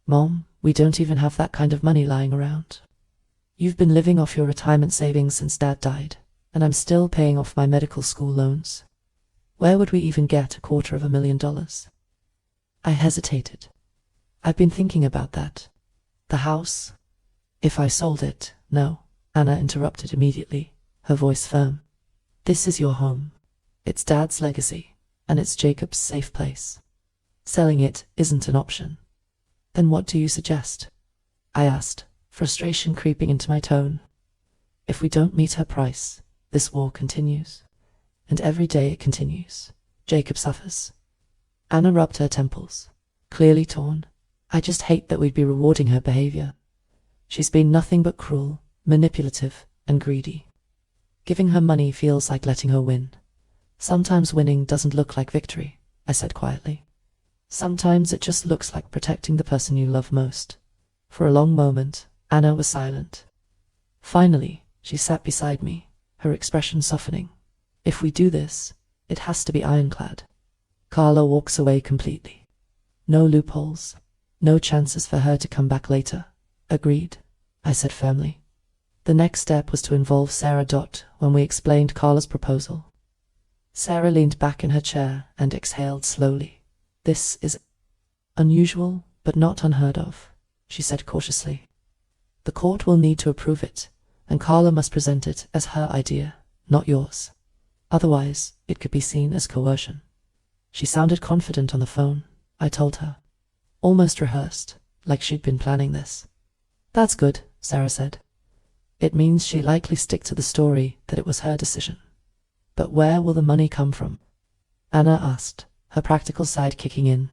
Mom, we don't even have that kind of money lying around. You've been living off your retirement savings since Dad died, and I'm still paying off my medical school loans. Where would we even get $250,000? I hesitated. I've been thinking about that. The house? If I sold it, no, Anna interrupted immediately, her voice firm. This is your home. It's Dad's legacy, and it's Jacob's safe place. Selling it isn't an option. Then what do you suggest? I asked, frustration creeping into my tone. If we don't meet her price, this war continues. And every day it continues, Jacob suffers. Anna rubbed her temples, clearly torn. I just hate that we'd be rewarding her behavior. She's been nothing but cruel, manipulative, and greedy. Giving her money feels like letting her win. Sometimes winning doesn't look like victory, I said quietly. Sometimes it just looks like protecting the person you love most. For a long moment, Anna was silent. Finally, she sat beside me, her expression softening. If we do this, it has to be ironclad. Carla walks away completely. No loopholes, no chances for her to come back later. Agreed, I said firmly. The next step was to involve Sarah. When we explained Carla's proposal, Sarah leaned back in her chair and exhaled slowly. This is unusual, but not unheard of, she said cautiously. The court will need to approve it, and Carla must present it as her idea, not yours. Otherwise, it could be seen as coercion. She sounded confident on the phone, I told her. Almost rehearsed, like she'd been planning this. That's good, Sarah said. It means she'll likely stick to the story that it was her decision. But where will the money come from? Anna asked, her practical side kicking in.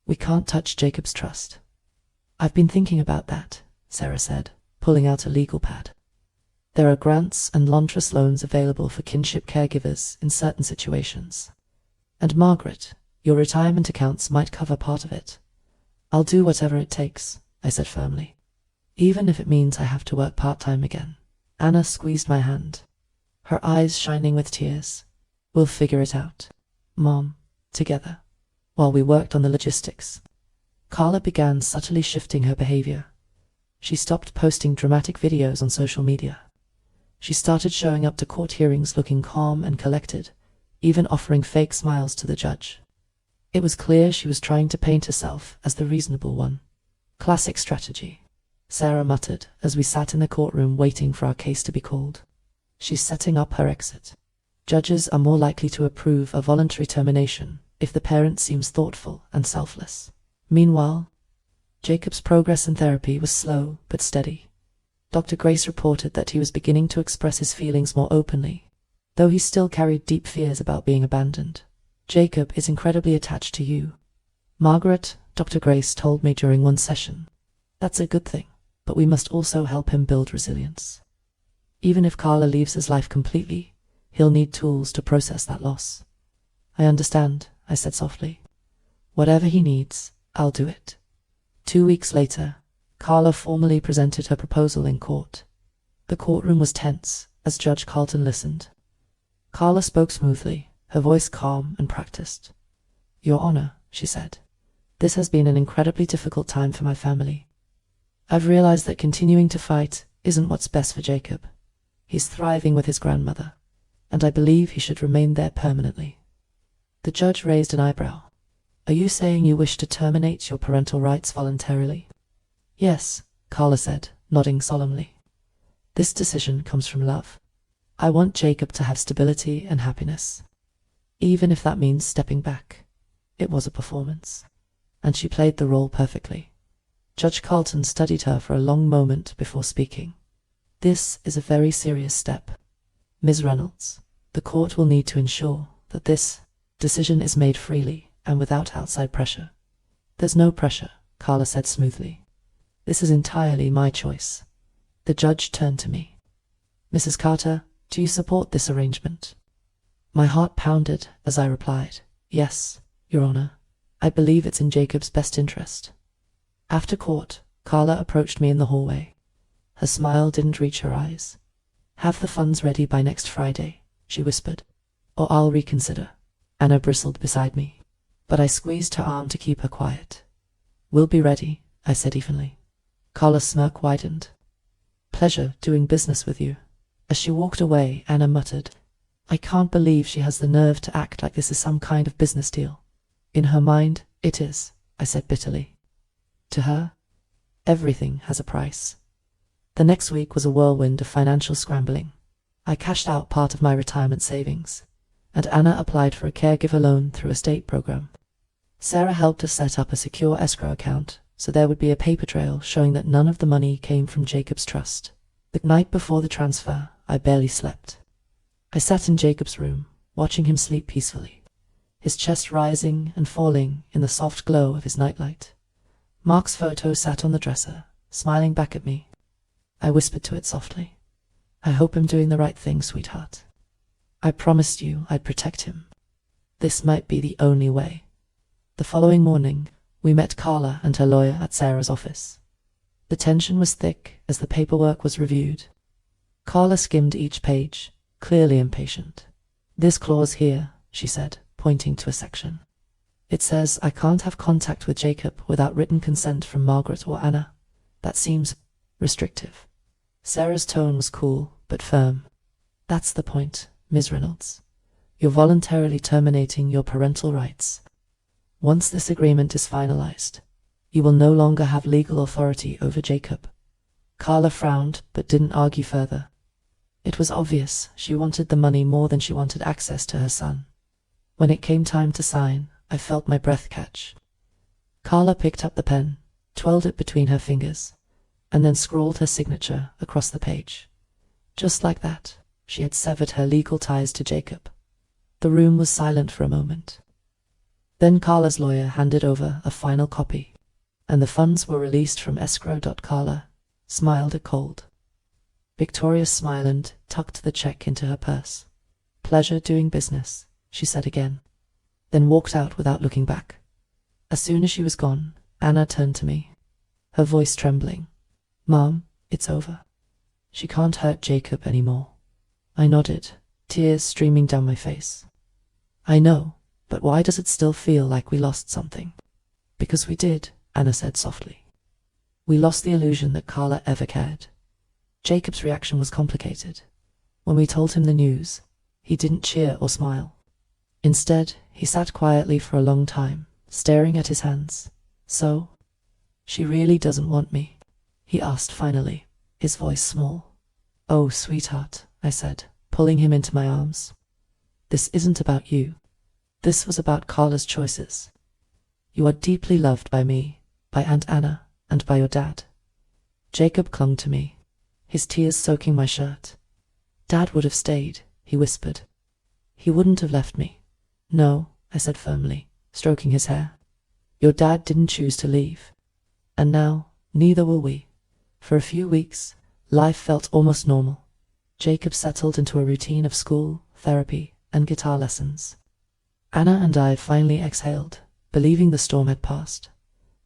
We can't touch Jacob's trust. I've been thinking about that, Sarah said, pulling out a legal pad. There are grants and long-trust loans available for kinship caregivers in certain situations. And Margaret, your retirement accounts might cover part of it. I'll do whatever it takes, I said firmly. Even if it means I have to work part-time again. Anna squeezed my hand, her eyes shining with tears. We'll figure it out, Mom, together. While we worked on the logistics, Carla began subtly shifting her behavior. She stopped posting dramatic videos on social media. She started showing up to court hearings looking calm and collected, even offering fake smiles to the judge. It was clear she was trying to paint herself as the reasonable one. Classic strategy, Sarah muttered as we sat in the courtroom waiting for our case to be called. She's setting up her exit. Judges are more likely to approve a voluntary termination if the parent seems thoughtful and selfless. Meanwhile, Jacob's progress in therapy was slow but steady. Dr. Grace reported that he was beginning to express his feelings more openly, though he still carried deep fears about being abandoned. Jacob is incredibly attached to you, Margaret, Dr. Grace told me during one session. That's a good thing, but we must also help him build resilience. Even if Carla leaves his life completely, he'll need tools to process that loss. I understand, I said softly. Whatever he needs, I'll do it. 2 weeks later, Carla formally presented her proposal in court. The courtroom was tense as Judge Carlton listened. Carla spoke smoothly, her voice calm and practiced. Your Honor, she said, this has been an incredibly difficult time for my family. I've realized that continuing to fight isn't what's best for Jacob. He's thriving with his grandmother, and I believe he should remain there permanently. The judge raised an eyebrow. Are you saying you wish to terminate your parental rights voluntarily? Yes, Carla said, nodding solemnly. This decision comes from love. I want Jacob to have stability and happiness, even if that means stepping back. It was a performance, and she played the role perfectly. Judge Carlton studied her for a long moment before speaking. This is a very serious step. Ms. Reynolds, the court will need to ensure that this decision is made freely and without outside pressure. There's no pressure, Carla said smoothly. This is entirely my choice. The judge turned to me. Mrs. Carter, do you support this arrangement? My heart pounded as I replied, yes, Your Honor. I believe it's in Jacob's best interest. After court, Carla approached me in the hallway. Her smile didn't reach her eyes. Have the funds ready by next Friday, she whispered, or I'll reconsider. Anna bristled beside me, but I squeezed her arm to keep her quiet. We'll be ready, I said evenly. Carla's smirk widened. Pleasure doing business with you. As she walked away, Anna muttered, I can't believe she has the nerve to act like this is some kind of business deal. In her mind, it is, I said bitterly. To her, everything has a price. The next week was a whirlwind of financial scrambling. I cashed out part of my retirement savings, and Anna applied for a caregiver loan through a state program. Sarah helped us set up a secure escrow account, so there would be a paper trail showing that none of the money came from Jacob's trust. The night before the transfer, I barely slept. I sat in Jacob's room, watching him sleep peacefully, his chest rising and falling in the soft glow of his nightlight. Mark's photo sat on the dresser, smiling back at me. I whispered to it softly. I hope I'm doing the right thing, sweetheart. I promised you I'd protect him. This might be the only way. The following morning, we met Carla and her lawyer at Sarah's office. The tension was thick as the paperwork was reviewed. Carla skimmed each page, clearly impatient. This clause here, she said, pointing to a section. It says I can't have contact with Jacob without written consent from Margaret or Anna. That seems restrictive. Sarah's tone was cool, but firm. That's the point, Ms. Reynolds. You're voluntarily terminating your parental rights. Once this agreement is finalized, you will no longer have legal authority over Jacob. Carla frowned, but didn't argue further. It was obvious she wanted the money more than she wanted access to her son. When it came time to sign, I felt my breath catch. Carla picked up the pen, twirled it between her fingers, and then scrawled her signature across the page. Just like that, she had severed her legal ties to Jacob. The room was silent for a moment. Then Carla's lawyer handed over a final copy, and the funds were released from escrow. Carla smiled a cold, victorious smile and tucked the check into her purse. Pleasure doing business, she said again, then walked out without looking back. As soon as she was gone, Anna turned to me, her voice trembling. Mom, it's over. She can't hurt Jacob anymore. I nodded, tears streaming down my face. I know, but why does it still feel like we lost something? Because we did, Anna said softly. We lost the illusion that Carla ever cared. Jacob's reaction was complicated. When we told him the news, he didn't cheer or smile. Instead, he sat quietly for a long time, staring at his hands. So, she really doesn't want me? He asked finally, his voice small. Oh, sweetheart, I said, pulling him into my arms. This isn't about you. This was about Carla's choices. You are deeply loved by me, by Aunt Anna, and by your dad. Jacob clung to me, his tears soaking my shirt. "Dad would have stayed," he whispered. "He wouldn't have left me." "No," I said firmly, stroking his hair. "Your dad didn't choose to leave. And now, neither will we." For a few weeks, life felt almost normal. Jacob settled into a routine of school, therapy, and guitar lessons. Anna and I finally exhaled, believing the storm had passed.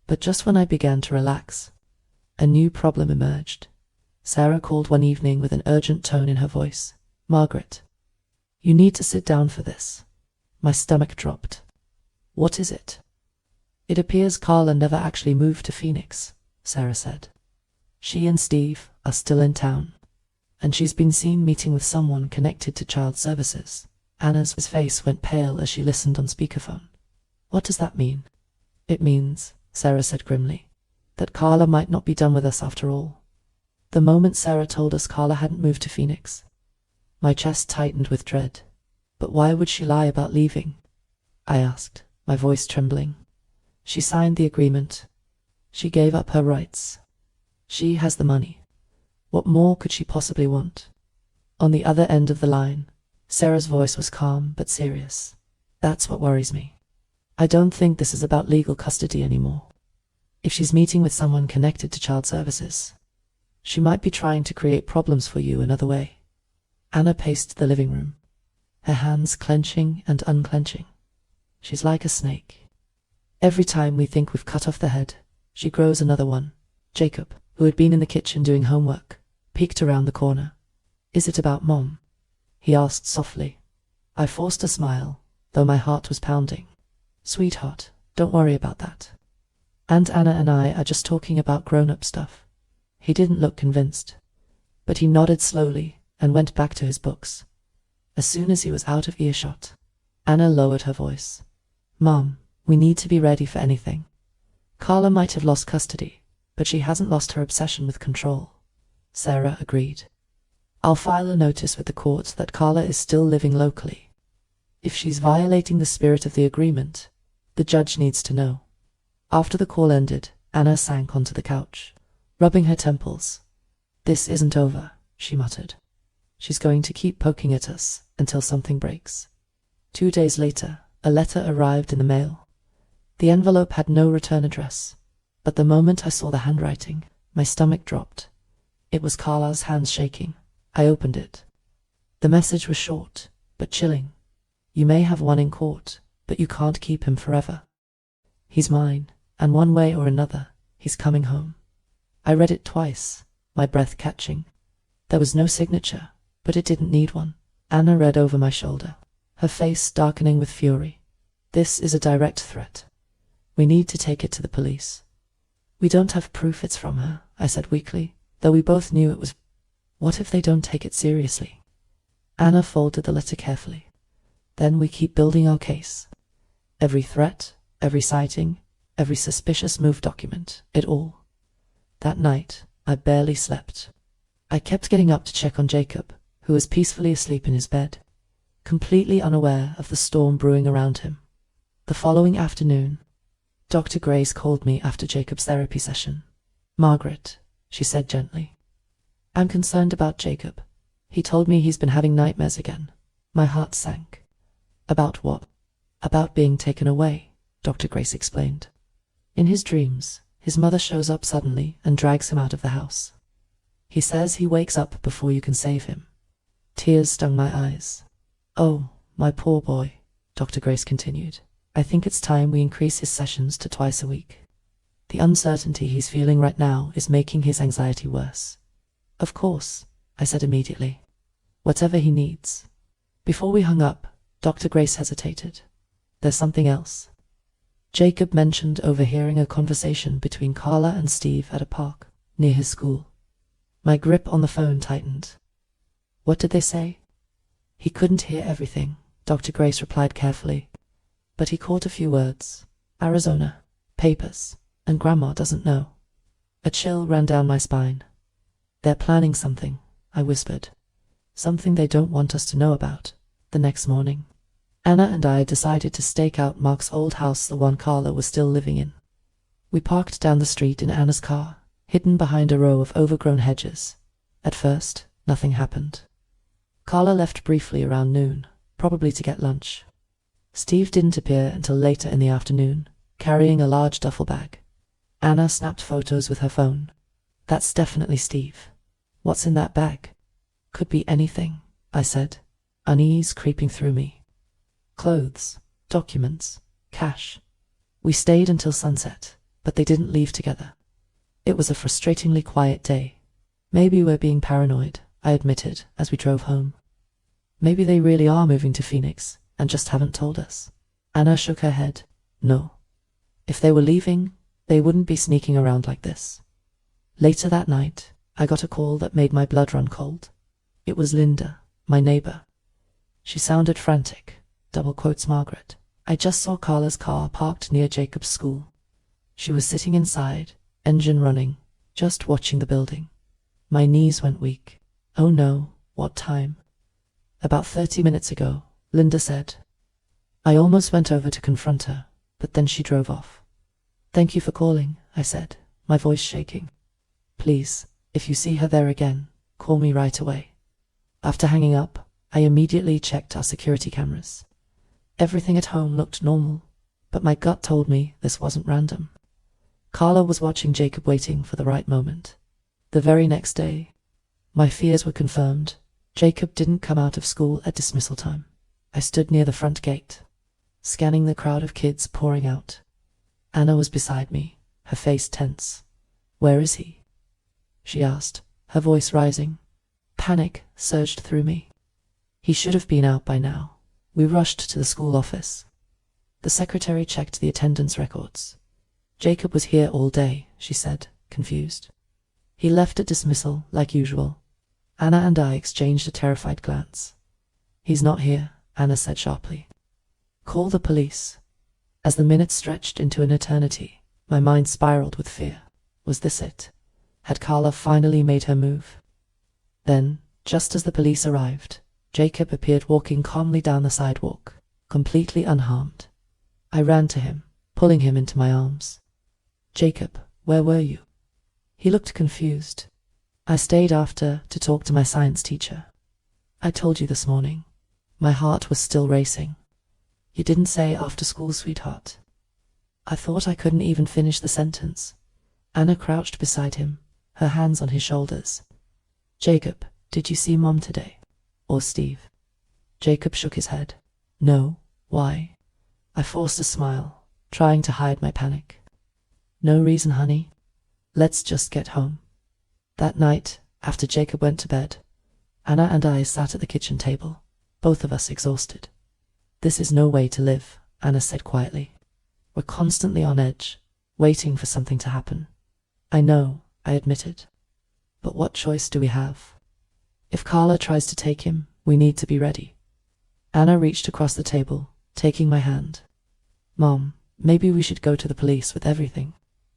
But just when I began to relax, a new problem emerged. Sarah called one evening with an urgent tone in her voice. "Margaret, you need to sit down for this." My stomach dropped. "What is it?" "It appears Carla never actually moved to Phoenix," Sarah said. "She and Steve are still in town, and she's been seen meeting with someone connected to child services." Anna's face went pale as she listened on speakerphone. "What does that mean?" "It means," Sarah said grimly, "that Carla might not be done with us after all." The moment Sarah told us Carla hadn't moved to Phoenix, my chest tightened with dread. "But why would she lie about leaving?" I asked, my voice trembling. "She signed the agreement. She gave up her rights. She has the money. What more could she possibly want?" On the other end of the line, Sarah's voice was calm but serious. "That's what worries me. I don't think this is about legal custody anymore. If she's meeting with someone connected to child services, she might be trying to create problems for you another way." Anna paced the living room, her hands clenching and unclenching. "She's like a snake. Every time we think we've cut off the head, she grows another one." Jacob, who had been in the kitchen doing homework, peeked around the corner. "Is it about Mom?" he asked softly. I forced a smile, though my heart was pounding. "Sweetheart, don't worry about that. Aunt Anna and I are just talking about grown-up stuff." He didn't look convinced, but he nodded slowly and went back to his books. As soon as he was out of earshot, Anna lowered her voice. "Mom, we need to be ready for anything. Carla might have lost custody, but she hasn't lost her obsession with control." Sarah agreed. "I'll file a notice with the court that Carla is still living locally. If she's violating the spirit of the agreement, the judge needs to know." After the call ended, Anna sank onto the couch, rubbing her temples. "This isn't over," she muttered. "She's going to keep poking at us until something breaks." 2 days later, a letter arrived in the mail. The envelope had no return address, but the moment I saw the handwriting, my stomach dropped. It was Carla's hands shaking. I opened it. The message was short, but chilling. "You may have won in court, but you can't keep him forever. He's mine, and one way or another, he's coming home." I read it twice, my breath catching. There was no signature, but it didn't need one. Anna read over my shoulder, her face darkening with fury. "This is a direct threat. We need to take it to the police." "We don't have proof it's from her," I said weakly, though we both knew it was. "What if they don't take it seriously?" Anna folded the letter carefully. "Then we keep building our case. Every threat, every sighting, every suspicious move document, it all." That night, I barely slept. I kept getting up to check on Jacob, who was peacefully asleep in his bed, completely unaware of the storm brewing around him. The following afternoon, Dr. Grace called me after Jacob's therapy session. "Margaret," she said gently, "I'm concerned about Jacob. He told me he's been having nightmares again." My heart sank. "About what?" "About being taken away," Dr. Grace explained. "In his dreams, his mother shows up suddenly and drags him out of the house. He says he wakes up before you can save him." Tears stung my eyes. "Oh, my poor boy," Dr. Grace continued. "I think it's time we increase his sessions to twice a week. The uncertainty he's feeling right now is making his anxiety worse." "Of course," I said immediately. "Whatever he needs." Before we hung up, Dr. Grace hesitated. "There's something else." Jacob mentioned overhearing a conversation between Carla and Steve at a park near his school. My grip on the phone tightened. "What did they say?" "He couldn't hear everything," Dr. Grace replied carefully, "but he caught a few words. Arizona, papers, and Grandma doesn't know." A chill ran down my spine. "They're planning something," I whispered. "Something they don't want us to know about." The next morning, Anna and I decided to stake out Mark's old house, the one Carla was still living in. We parked down the street in Anna's car, hidden behind a row of overgrown hedges. At first, nothing happened. Carla left briefly around noon, probably to get lunch. Steve didn't appear until later in the afternoon, carrying a large duffel bag. Anna snapped photos with her phone. That's definitely Steve. What's in that bag? Could be anything, I said, unease creeping through me. Clothes, documents, cash. We stayed until sunset, but they didn't leave together. It was a frustratingly quiet day. Maybe we're being paranoid, I admitted as we drove home. Maybe they really are moving to Phoenix and just haven't told us. Anna shook her head. No. If they were leaving, they wouldn't be sneaking around like this. Later that night, I got a call that made my blood run cold. It was Linda, my neighbor. She sounded frantic, double quotes Margaret. I just saw Carla's car parked near Jacob's school. She was sitting inside, engine running, just watching the building. My knees went weak. Oh no, what time? About 30 minutes ago, Linda said. I almost went over to confront her, but then she drove off. Thank you for calling, I said, my voice shaking. Please, if you see her there again, call me right away. After hanging up, I immediately checked our security cameras. Everything at home looked normal, but my gut told me this wasn't random. Carla was watching Jacob, waiting for the right moment. The very next day, my fears were confirmed. Jacob didn't come out of school at dismissal time. I stood near the front gate, scanning the crowd of kids pouring out. Anna was beside me, her face tense. Where is he? She asked, her voice rising. Panic surged through me. He should have been out by now. We rushed to the school office. The secretary checked the attendance records. Jacob was here all day, she said, confused. He left at dismissal, like usual. Anna and I exchanged a terrified glance. He's not here, Anna said sharply. Call the police. As the minutes stretched into an eternity, my mind spiraled with fear. Was this it? Had Carla finally made her move? Then, just as the police arrived, Jacob appeared walking calmly down the sidewalk, completely unharmed. I ran to him, pulling him into my arms. Jacob, where were you? He looked confused. I stayed after to talk to my science teacher. I told you this morning. My heart was still racing. You didn't say after school, sweetheart. I thought I couldn't even finish the sentence. Anna crouched beside him, her hands on his shoulders. Jacob, did you see Mom today? Or Steve? Jacob shook his head. No, why? I forced a smile, trying to hide my panic. No reason, honey. Let's just get home. That night, after Jacob went to bed, Anna and I sat at the kitchen table, both of us exhausted. This is no way to live, Anna said quietly. We're constantly on edge, waiting for something to happen. I know, I admitted. But what choice do we have? If Carla tries to take him, we need to be ready. Anna reached across the table, taking my hand. Mom, maybe we should go to the police with everything.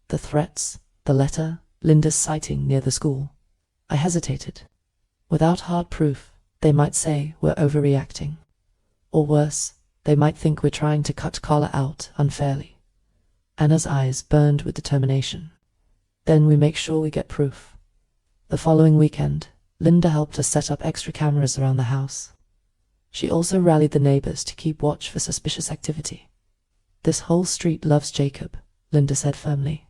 The threats, the letter, Linda's sighting near the school. I hesitated. Without hard proof, they might say we're overreacting. Or worse, they might think we're trying to cut Carla out unfairly. Anna's eyes burned with determination. Then we make sure we get proof. The following weekend, Linda helped us set up extra cameras around the house. She also rallied the neighbors to keep watch for suspicious activity. This whole street loves Jacob, Linda said firmly.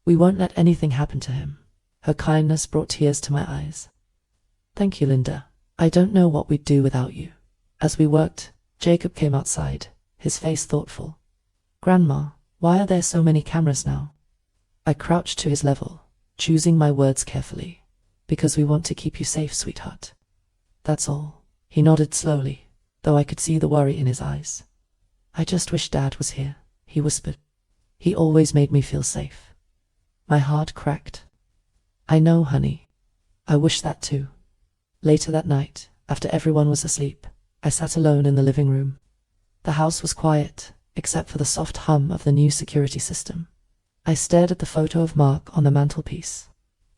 We won't let anything happen to him. Her kindness brought tears to my eyes. Thank you, Linda. I don't know what we'd do without you. As we worked, Jacob came outside, his face thoughtful. Grandma, why are there so many cameras now? I crouched to his level, choosing my words carefully. Because we want to keep you safe, sweetheart. That's all. He nodded slowly, though I could see the worry in his eyes. I just wish Dad was here, he whispered. He always made me feel safe. My heart cracked. I know, honey. I wish that too. Later that night, after everyone was asleep, I sat alone in the living room. The house was quiet, except for the soft hum of the new security system. I stared at the photo of Mark on the mantelpiece,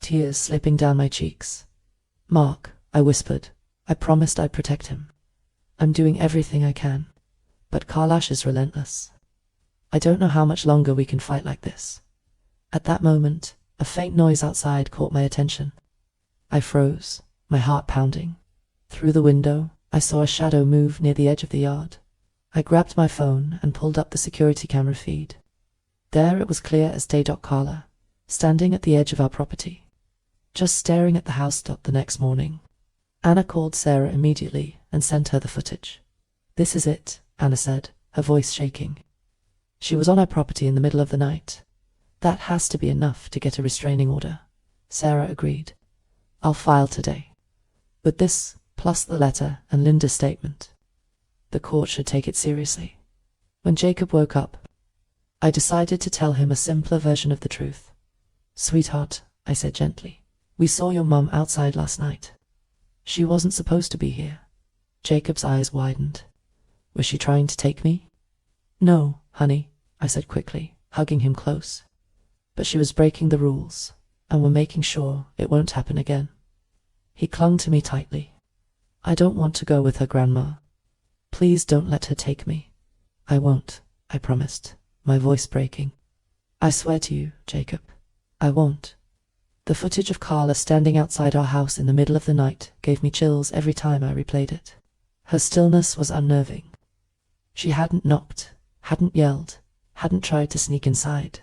tears slipping down my cheeks. Mark, I whispered. I promised I'd protect him. I'm doing everything I can, but Kailash is relentless. I don't know how much longer we can fight like this. At that moment, a faint noise outside caught my attention. I froze, my heart pounding. Through the window, I saw a shadow move near the edge of the yard. I grabbed my phone and pulled up the security camera feed. There it was clear as day. Carla, standing at the edge of our property, just staring at the house. The next morning, Anna called Sarah immediately and sent her the footage. "This is it," Anna said, her voice shaking. "She was on our property in the middle of the night. That has to be enough to get a restraining order." Sarah agreed. "I'll file today. But this, plus the letter and Linda's statement. The court should take it seriously." When Jacob woke up, I decided to tell him a simpler version of the truth. "Sweetheart," I said gently, "we saw your mum outside last night. She wasn't supposed to be here." Jacob's eyes widened. "Was she trying to take me?" "No, honey," I said quickly, hugging him close. "But she was breaking the rules, and we're making sure it won't happen again." He clung to me tightly. "I don't want to go with her, Grandma. Please don't let her take me." "I won't," I promised, my voice breaking. "I swear to you, Jacob, I won't." The footage of Carla standing outside our house in the middle of the night gave me chills every time I replayed it. Her stillness was unnerving. She hadn't knocked, hadn't yelled, hadn't tried to sneak inside.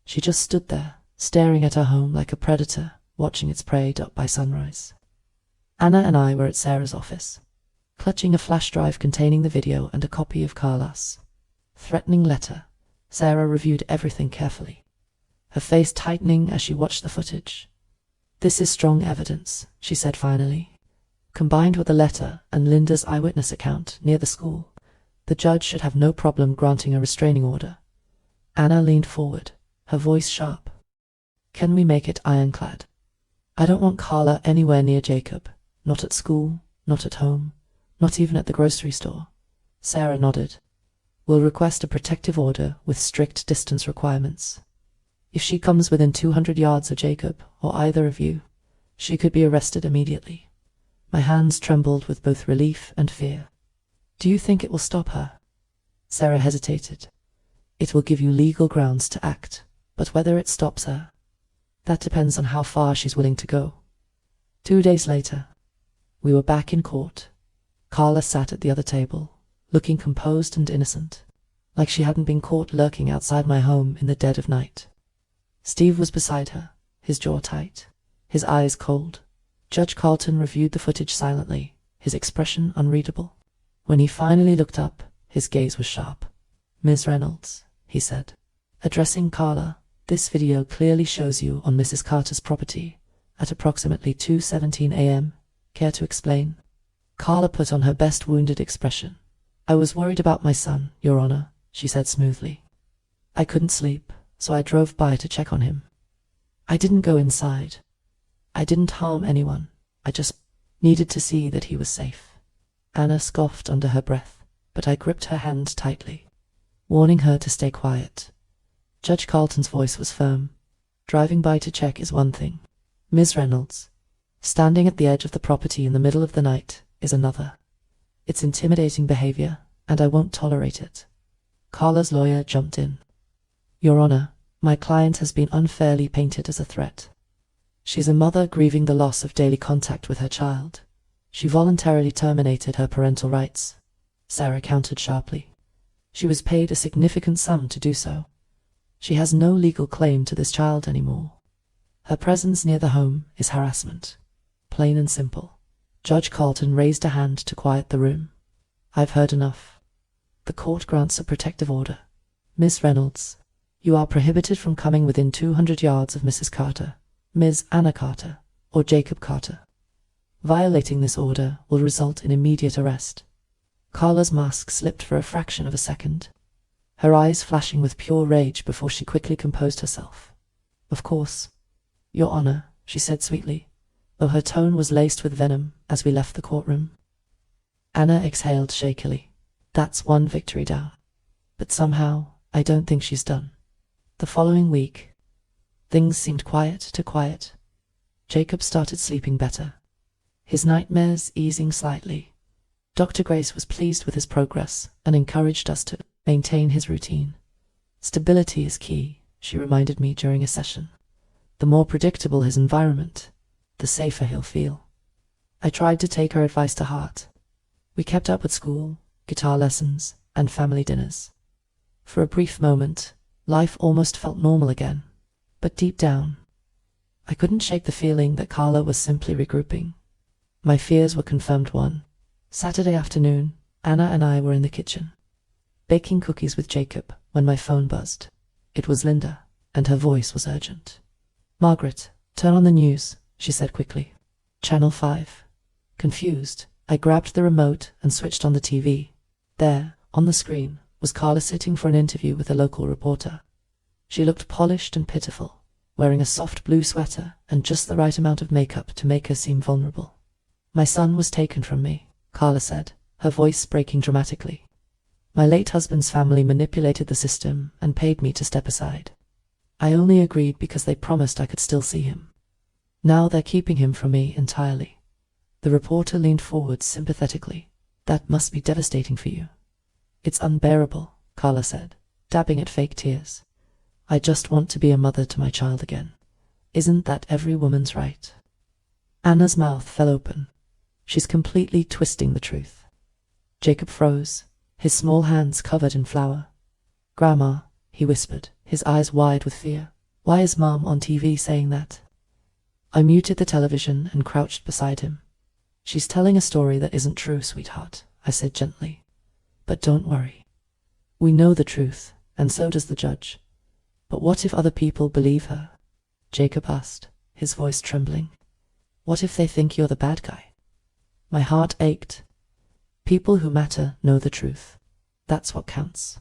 She just stood there, staring at her home like a predator watching its prey by sunrise. Anna and I were at Sarah's office, clutching a flash drive containing the video and a copy of Carla's threatening letter. Sarah reviewed everything carefully, her face tightening as she watched the footage. "This is strong evidence," she said finally. "Combined with the letter and Linda's eyewitness account near the school, the judge should have no problem granting a restraining order." Anna leaned forward, her voice sharp. "Can we make it ironclad? I don't want Carla anywhere near Jacob, not at school, not at home, not even at the grocery store." Sarah nodded. "We'll request a protective order with strict distance requirements. If she comes within 200 yards of Jacob or either of you, she could be arrested immediately." My hands trembled with both relief and fear. "Do you think it will stop her?" Sarah hesitated. "It will give you legal grounds to act, but whether it stops her, that depends on how far she's willing to go." 2 days later, we were back in court. Carla sat at the other table, looking composed and innocent, like she hadn't been caught lurking outside my home in the dead of night. Steve was beside her, his jaw tight, his eyes cold. Judge Carlton reviewed the footage silently, his expression unreadable. When he finally looked up, his gaze was sharp. "Miss Reynolds," he said, addressing Carla, "this video clearly shows you on Mrs. Carter's property at approximately 2:17 a.m. Care to explain?" Carla put on her best wounded expression. "I was worried about my son, Your Honor," she said smoothly. "I couldn't sleep, so I drove by to check on him. I didn't go inside. I didn't harm anyone. I just needed to see that he was safe." Anna scoffed under her breath, but I gripped her hand tightly, warning her to stay quiet. Judge Carlton's voice was firm. "Driving by to check is one thing. Ms. Reynolds, standing at the edge of the property in the middle of the night is another. It's intimidating behavior, and I won't tolerate it." Carla's lawyer jumped in. "Your Honor, my client has been unfairly painted as a threat. She's a mother grieving the loss of daily contact with her child. She voluntarily terminated her parental rights." Sarah countered sharply. "She was paid a significant sum to do so. She has no legal claim to this child anymore. Her presence near the home is harassment. Plain and simple." Judge Carlton raised a hand to quiet the room. "I've heard enough. The court grants a protective order. Miss Reynolds, you are prohibited from coming within 200 yards of Mrs. Carter, Ms. Anna Carter, or Jacob Carter. Violating this order will result in immediate arrest." Carla's mask slipped for a fraction of a second, her eyes flashing with pure rage before she quickly composed herself. "Of course, Your Honor," she said sweetly, though her tone was laced with venom as we left the courtroom. Anna exhaled shakily. That's one victory down. But somehow, I don't think she's done. The following week, things seemed quiet. Jacob started sleeping better, his nightmares easing slightly. Dr. Grace was pleased with his progress and encouraged us to maintain his routine. "Stability is key," she reminded me during a session. "The more predictable his environment, the safer he'll feel. I tried to take her advice to heart. We kept up with school, guitar lessons, and family dinners. For a brief moment, life almost felt normal again. But deep down, I couldn't shake the feeling that Carla was simply regrouping. My fears were confirmed one Saturday afternoon. Anna and I were in the kitchen, baking cookies with Jacob, when my phone buzzed. It was Linda, and her voice was urgent. "Margaret, turn on the news," she said quickly. "Channel 5. Confused, I grabbed the remote and switched on the TV. There, on the screen, was Carla sitting for an interview with a local reporter. She looked polished and pitiful, wearing a soft blue sweater and just the right amount of makeup to make her seem vulnerable. "My son was taken from me," Carla said, her voice breaking dramatically. "My late husband's family manipulated the system and paid me to step aside. I only agreed because they promised I could still see him. Now they're keeping him from me entirely." The reporter leaned forward sympathetically. "That must be devastating for you." "It's unbearable," Carla said, dabbing at fake tears. "I just want to be a mother to my child again. Isn't that every woman's right?" Anna's mouth fell open. "She's completely twisting the truth." Jacob froze, his small hands covered in flour. "Grandma," he whispered, his eyes wide with fear. "Why is Mom on TV saying that?" I muted the television and crouched beside him. "She's telling a story that isn't true, sweetheart," I said gently. "But don't worry. We know the truth, and so does the judge." "But what if other people believe her?" Jacob asked, his voice trembling. "What if they think you're the bad guy?" My heart ached. People who matter know the truth. That's what counts.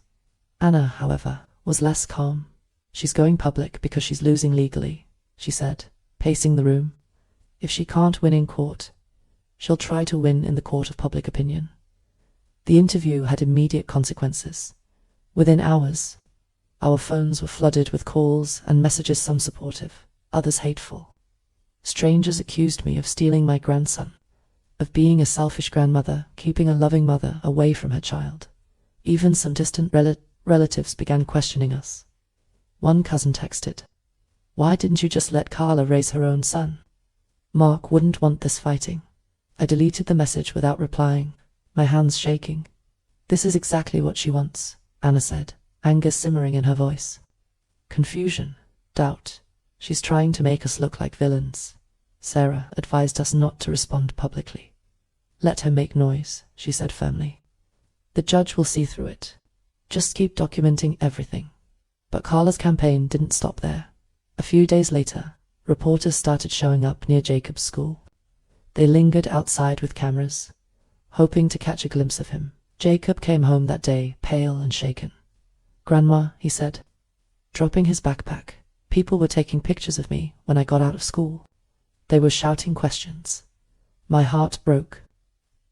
Anna, however, was less calm. "She's going public because she's losing legally," she said, pacing the room. "If she can't win in court, she'll try to win in the court of public opinion." The interview had immediate consequences. Within hours, our phones were flooded with calls and messages, some supportive, others hateful. Strangers accused me of stealing my grandson, of being a selfish grandmother, keeping a loving mother away from her child. Even some distant relatives began questioning us. One cousin texted, "Why didn't you just let Carla raise her own son? Mark wouldn't want this fighting." I deleted the message without replying, my hands shaking. "This is exactly what she wants," Anna said, anger simmering in her voice. "Confusion, doubt. She's trying to make us look like villains." Sarah advised us not to respond publicly. "Let her make noise," she said firmly. "The judge will see through it. Just keep documenting everything." But Carla's campaign didn't stop there. A few days later, reporters started showing up near Jacob's school. They lingered outside with cameras, hoping to catch a glimpse of him. Jacob came home that day, pale and shaken. "Grandma," he said, dropping his backpack, "people were taking pictures of me when I got out of school. They were shouting questions." My heart broke.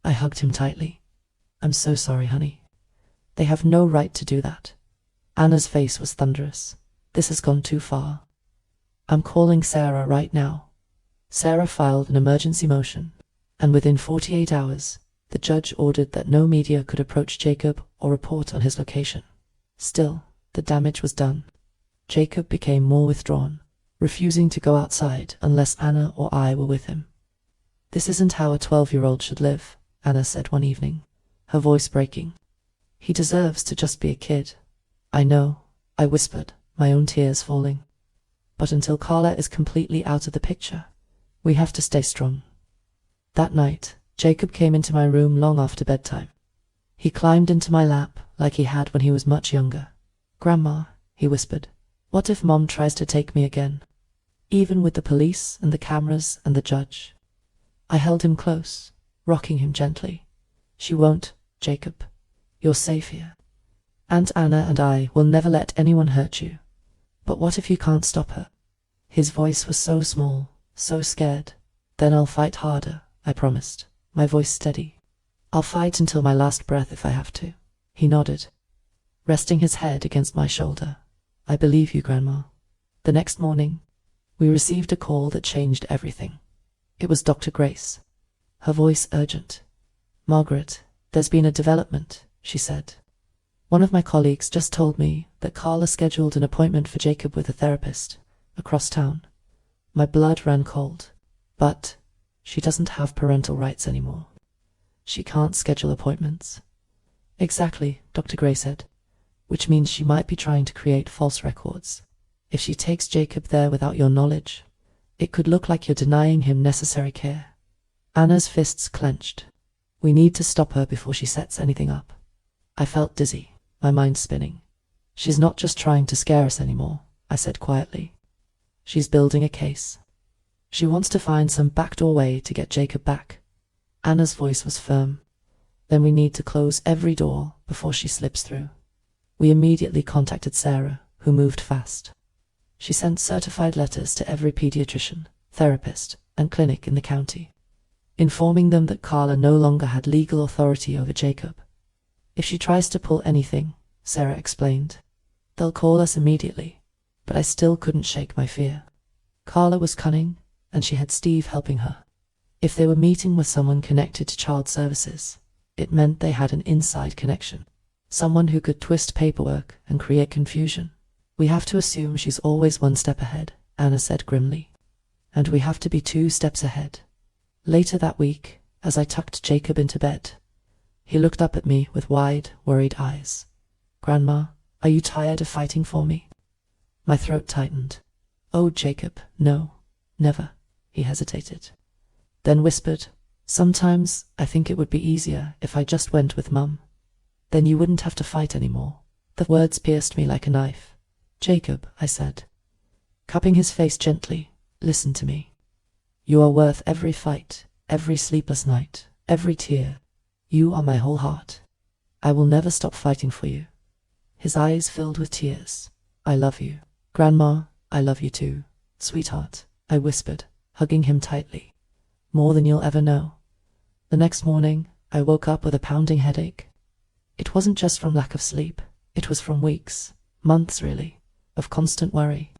I hugged him tightly. "I'm so sorry, honey. They have no right to do that." Anna's face was thunderous. "This has gone too far. I'm calling Sarah right now." Sarah filed an emergency motion, and within 48 hours, the judge ordered that no media could approach Jacob or report on his location. Still, the damage was done. Jacob became more withdrawn, refusing to go outside unless Anna or I were with him. "This isn't how a 12-year-old should live," Anna said one evening, her voice breaking. "He deserves to just be a kid." "I know," I whispered, my own tears falling. "But until Carla is completely out of the picture, we have to stay strong." That night, Jacob came into my room long after bedtime. He climbed into my lap like he had when he was much younger. "Grandma," he whispered, "what if Mom tries to take me again? Even with the police and the cameras and the judge?" I held him close, rocking him gently. "She won't, Jacob. You're safe here. Aunt Anna and I will never let anyone hurt you. But what if you can't stop her?" His voice was so small, so scared. "Then I'll fight harder," I promised, my voice steady. "I'll fight until my last breath if I have to." He nodded, resting his head against my shoulder. "I believe you, Grandma." The next morning, we received a call that changed everything. It was Dr. Grace, her voice urgent. "Margaret, there's been a development," she said. "One of my colleagues just told me that Carla scheduled an appointment for Jacob with a therapist across town." My blood ran cold. But she doesn't have parental rights anymore. She can't schedule appointments. Exactly, Dr. Gray said, which means she might be trying to create false records. If she takes Jacob there without your knowledge, it could look like you're denying him necessary care. Anna's fists clenched. We need to stop her before she sets anything up. I felt dizzy, my mind spinning. She's not just trying to scare us anymore, I said quietly. She's building a case. She wants to find some backdoor way to get Jacob back. Anna's voice was firm. Then we need to close every door before she slips through. We immediately contacted Sarah, who moved fast. She sent certified letters to every pediatrician, therapist, and clinic in the county, informing them that Carla no longer had legal authority over Jacob. If she tries to pull anything, Sarah explained, they'll call us immediately, but I still couldn't shake my fear. Carla was cunning, and she had Steve helping her. If they were meeting with someone connected to child services, it meant they had an inside connection, someone who could twist paperwork and create confusion. We have to assume she's always one step ahead, Anna said grimly. And we have to be 2 steps ahead. Later that week, as I tucked Jacob into bed, he looked up at me with wide, worried eyes. Grandma, are you tired of fighting for me? My throat tightened. Oh, Jacob, no, never, he hesitated. Then whispered, sometimes I think it would be easier if I just went with Mum. Then you wouldn't have to fight anymore. The words pierced me like a knife. Jacob, I said, cupping his face gently, listen to me. You are worth every fight, every sleepless night, every tear. You are my whole heart. I will never stop fighting for you. His eyes filled with tears. I love you. Grandma, I love you too. Sweetheart, I whispered, hugging him tightly. More than you'll ever know. The next morning, I woke up with a pounding headache. It wasn't just from lack of sleep. It was from weeks, months really, of constant worry.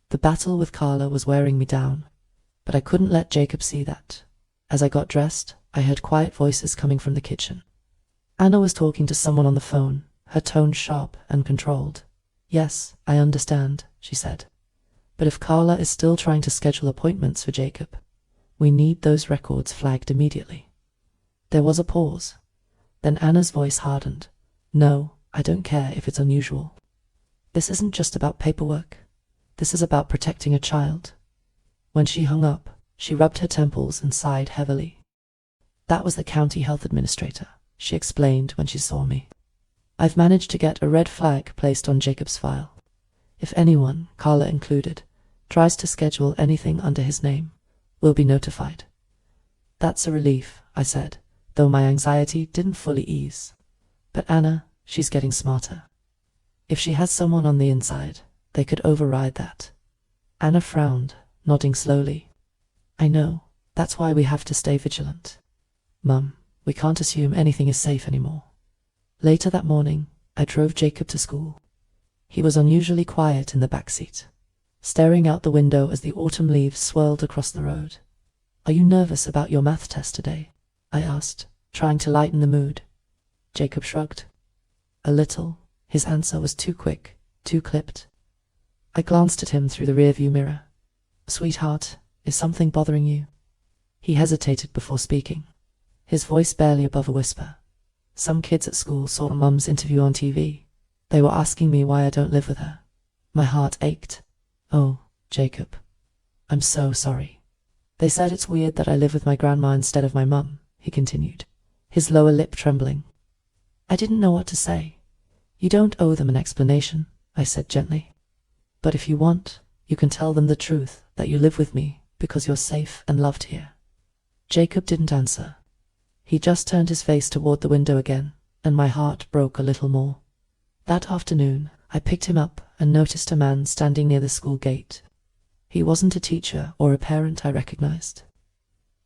The battle with Carla was wearing me down, but I couldn't let Jacob see that. As I got dressed, I heard quiet voices coming from the kitchen. Anna was talking to someone on the phone, her tone sharp and controlled. Yes, I understand, she said. But if Carla is still trying to schedule appointments for Jacob, we need those records flagged immediately. There was a pause. Then Anna's voice hardened. No, I don't care if it's unusual. This isn't just about paperwork. This is about protecting a child. When she hung up, she rubbed her temples and sighed heavily. That was the county health administrator, she explained when she saw me. I've managed to get a red flag placed on Jacob's file. If anyone, Carla included, tries to schedule anything under his name, we'll be notified. That's a relief, I said, though my anxiety didn't fully ease. But Anna, she's getting smarter. If she has someone on the inside, they could override that. Anna frowned, nodding slowly. I know. That's why we have to stay vigilant. Mum, we can't assume anything is safe anymore. Later that morning, I drove Jacob to school. He was unusually quiet in the back seat, staring out the window as the autumn leaves swirled across the road. Are you nervous about your math test today? I asked, trying to lighten the mood. Jacob shrugged. A little. His answer was too quick, too clipped. I glanced at him through the rearview mirror. Sweetheart, is something bothering you? He hesitated before speaking, his voice barely above a whisper. Some kids at school saw Mum's interview on TV. They were asking me why I don't live with her. My heart ached. Oh, Jacob. I'm so sorry. They said it's weird that I live with my grandma instead of my mum, he continued, his lower lip trembling. I didn't know what to say. You don't owe them an explanation, I said gently. But if you want, you can tell them the truth, that you live with me because you're safe and loved here. Jacob didn't answer. He just turned his face toward the window again, and my heart broke a little more. That afternoon, I picked him up and noticed a man standing near the school gate. He wasn't a teacher or a parent I recognized.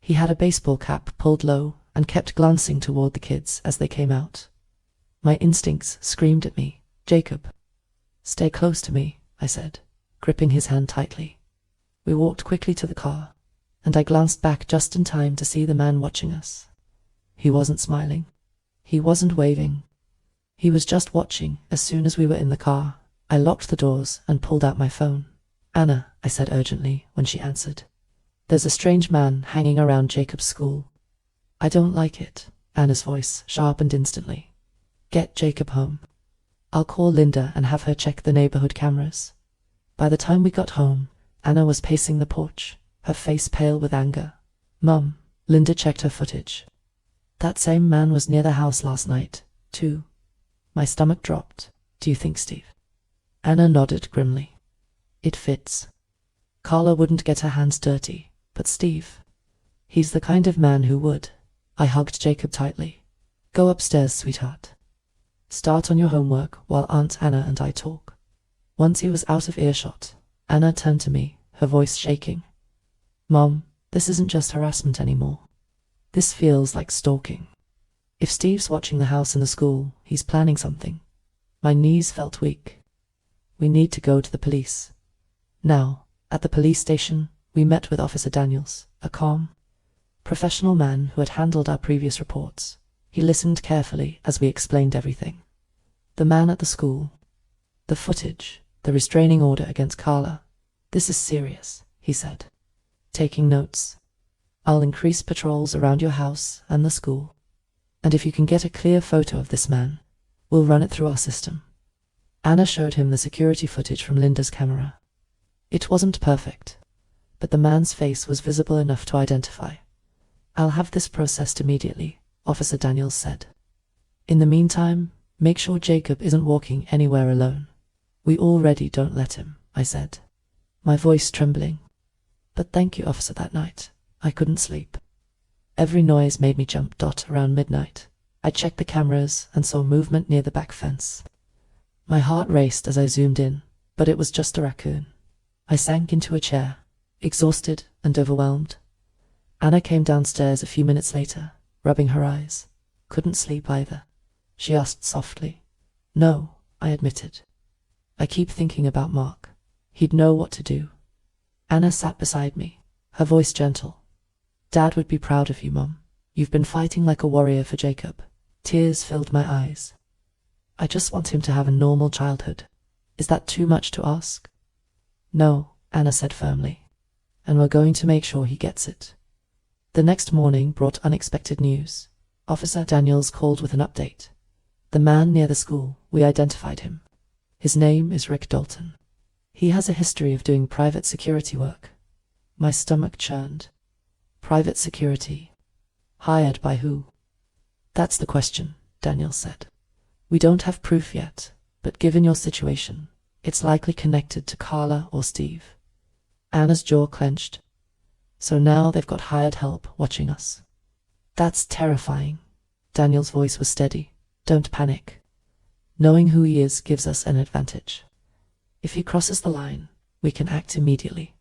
He had a baseball cap pulled low and kept glancing toward the kids as they came out. My instincts screamed at me, Jacob. Stay close to me, I said, gripping his hand tightly. We walked quickly to the car, and I glanced back just in time to see the man watching us. He wasn't smiling. He wasn't waving. He was just watching. As soon as we were in the car, I locked the doors and pulled out my phone. Anna, I said urgently when she answered. There's a strange man hanging around Jacob's school. I don't like it. Anna's voice sharpened instantly. Get Jacob home. I'll call Linda and have her check the neighborhood cameras. By the time we got home, Anna was pacing the porch, her face pale with anger. Mum, Linda checked her footage. That same man was near the house last night, too. My stomach dropped. Do you think, Steve? Anna nodded grimly. It fits. Carla wouldn't get her hands dirty, but Steve, he's the kind of man who would. I hugged Jacob tightly. Go upstairs, sweetheart. Start on your homework while Aunt Anna and I talk. Once he was out of earshot, Anna turned to me, her voice shaking. Mom, this isn't just harassment anymore. This feels like stalking. If Steve's watching the house and the school, he's planning something. My knees felt weak. We need to go to the police. Now, at the police station, we met with Officer Daniels, a calm, professional man who had handled our previous reports. He listened carefully as we explained everything. The man at the school, the footage, the restraining order against Carla. This is serious, he said. Taking notes. I'll increase patrols around your house and the school. And if you can get a clear photo of this man, we'll run it through our system. Anna showed him the security footage from Linda's camera. It wasn't perfect, but the man's face was visible enough to identify. I'll have this processed immediately, Officer Daniels said. In the meantime, make sure Jacob isn't walking anywhere alone. We already don't let him, I said, my voice trembling. But thank you, officer, that night. I couldn't sleep. Every noise made me jump. Around midnight, I checked the cameras and saw movement near the back fence. My heart raced as I zoomed in, but it was just a raccoon. I sank into a chair, exhausted and overwhelmed. Anna came downstairs a few minutes later, rubbing her eyes. Couldn't sleep either. She asked softly. No, I admitted. I keep thinking about Mark. He'd know what to do. Anna sat beside me, her voice gentle. Dad would be proud of you, Mum. You've been fighting like a warrior for Jacob. Tears filled my eyes. I just want him to have a normal childhood. Is that too much to ask? No, Anna said firmly. And we're going to make sure he gets it. The next morning brought unexpected news. Officer Daniels called with an update. The man near the school, we identified him. His name is Rick Dalton. He has a history of doing private security work. My stomach churned. Private security. Hired by who? That's the question, Daniels said. We don't have proof yet, but given your situation, it's likely connected to Carla or Steve. Anna's jaw clenched. So now they've got hired help watching us. That's terrifying. Daniel's voice was steady. Don't panic. Knowing who he is gives us an advantage. If he crosses the line, we can act immediately.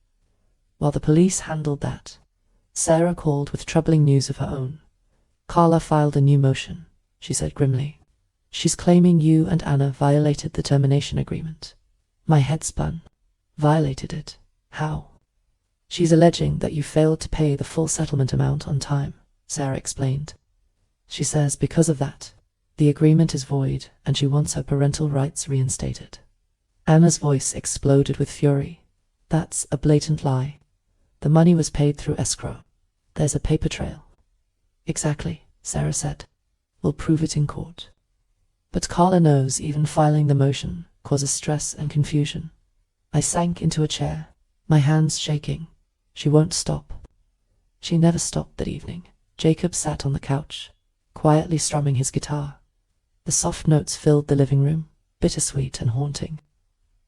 While the police handled that, Sarah called with troubling news of her own. Carla filed a new motion, she said grimly. She's claiming you and Anna violated the termination agreement. My head spun. Violated it? How? She's alleging that you failed to pay the full settlement amount on time, Sarah explained. She says because of that, the agreement is void and she wants her parental rights reinstated. Anna's voice exploded with fury. That's a blatant lie. The money was paid through escrow. There's a paper trail. Exactly, Sarah said. We'll prove it in court. But Carla knows even filing the motion causes stress and confusion. I sank into a chair, my hands shaking. She won't stop. She never stopped that evening. Jacob sat on the couch, quietly strumming his guitar. The soft notes filled the living room, bittersweet and haunting.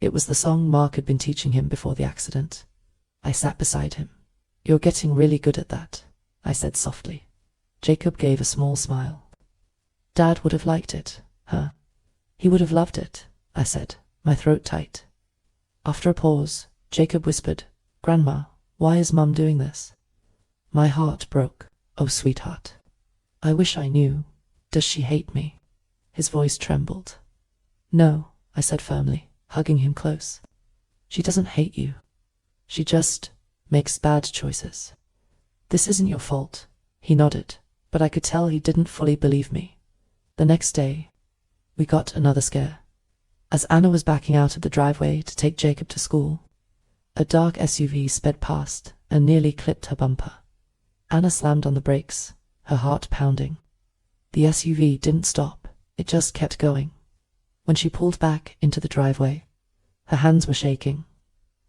It was the song Mark had been teaching him before the accident. I sat beside him. You're getting really good at that, I said softly. Jacob gave a small smile. Dad would have liked it, huh? He would have loved it, I said, my throat tight. After a pause, Jacob whispered, Grandma, why is Mum doing this? My heart broke. Oh, sweetheart. I wish I knew. Does she hate me? His voice trembled. No, I said firmly, hugging him close. She doesn't hate you. She just makes bad choices. This isn't your fault. He nodded, but I could tell he didn't fully believe me. The next day, we got another scare. As Anna was backing out of the driveway to take Jacob to school, a dark SUV sped past and nearly clipped her bumper. Anna slammed on the brakes, her heart pounding. The SUV didn't stop, it just kept going. When she pulled back into the driveway, her hands were shaking.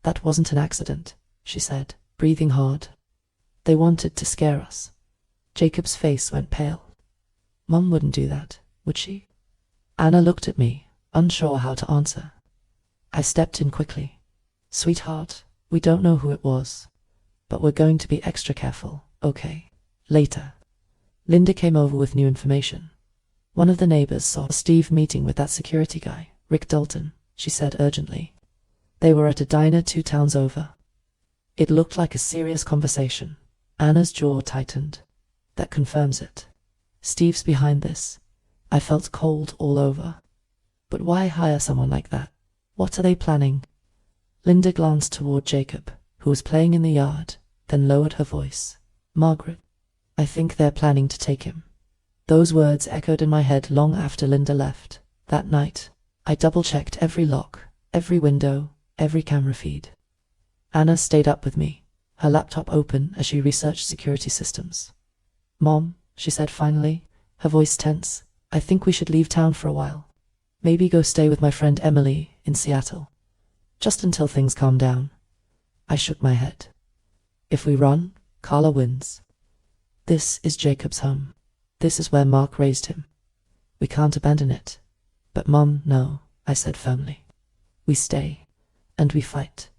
"That wasn't an accident," she said, breathing hard. "They wanted to scare us." Jacob's face went pale. "Mum wouldn't do that, would she?" Anna looked at me, unsure how to answer. I stepped in quickly. "Sweetheart, we don't know who it was, but we're going to be extra careful, okay?" Later, Linda came over with new information. "One of the neighbors saw Steve meeting with that security guy, Rick Dalton," she said urgently. "They were at a diner 2 towns over." It looked like a serious conversation. Anna's jaw tightened. "That confirms it. Steve's behind this." I felt cold all over. "But why hire someone like that? What are they planning?" Linda glanced toward Jacob, who was playing in the yard, then lowered her voice. "Margaret, I think they're planning to take him." Those words echoed in my head long after Linda left. That night, I double-checked every lock, every window, every camera feed. Anna stayed up with me, her laptop open as she researched security systems. "Mom," she said finally, her voice tense, "I think we should leave town for a while. Maybe go stay with my friend Emily in Seattle. Just until things calm down." I shook my head. "If we run, Carla wins. This is Jacob's home. This is where Mark raised him. We can't abandon it." "But Mom, no," I said firmly. "We stay, and we fight."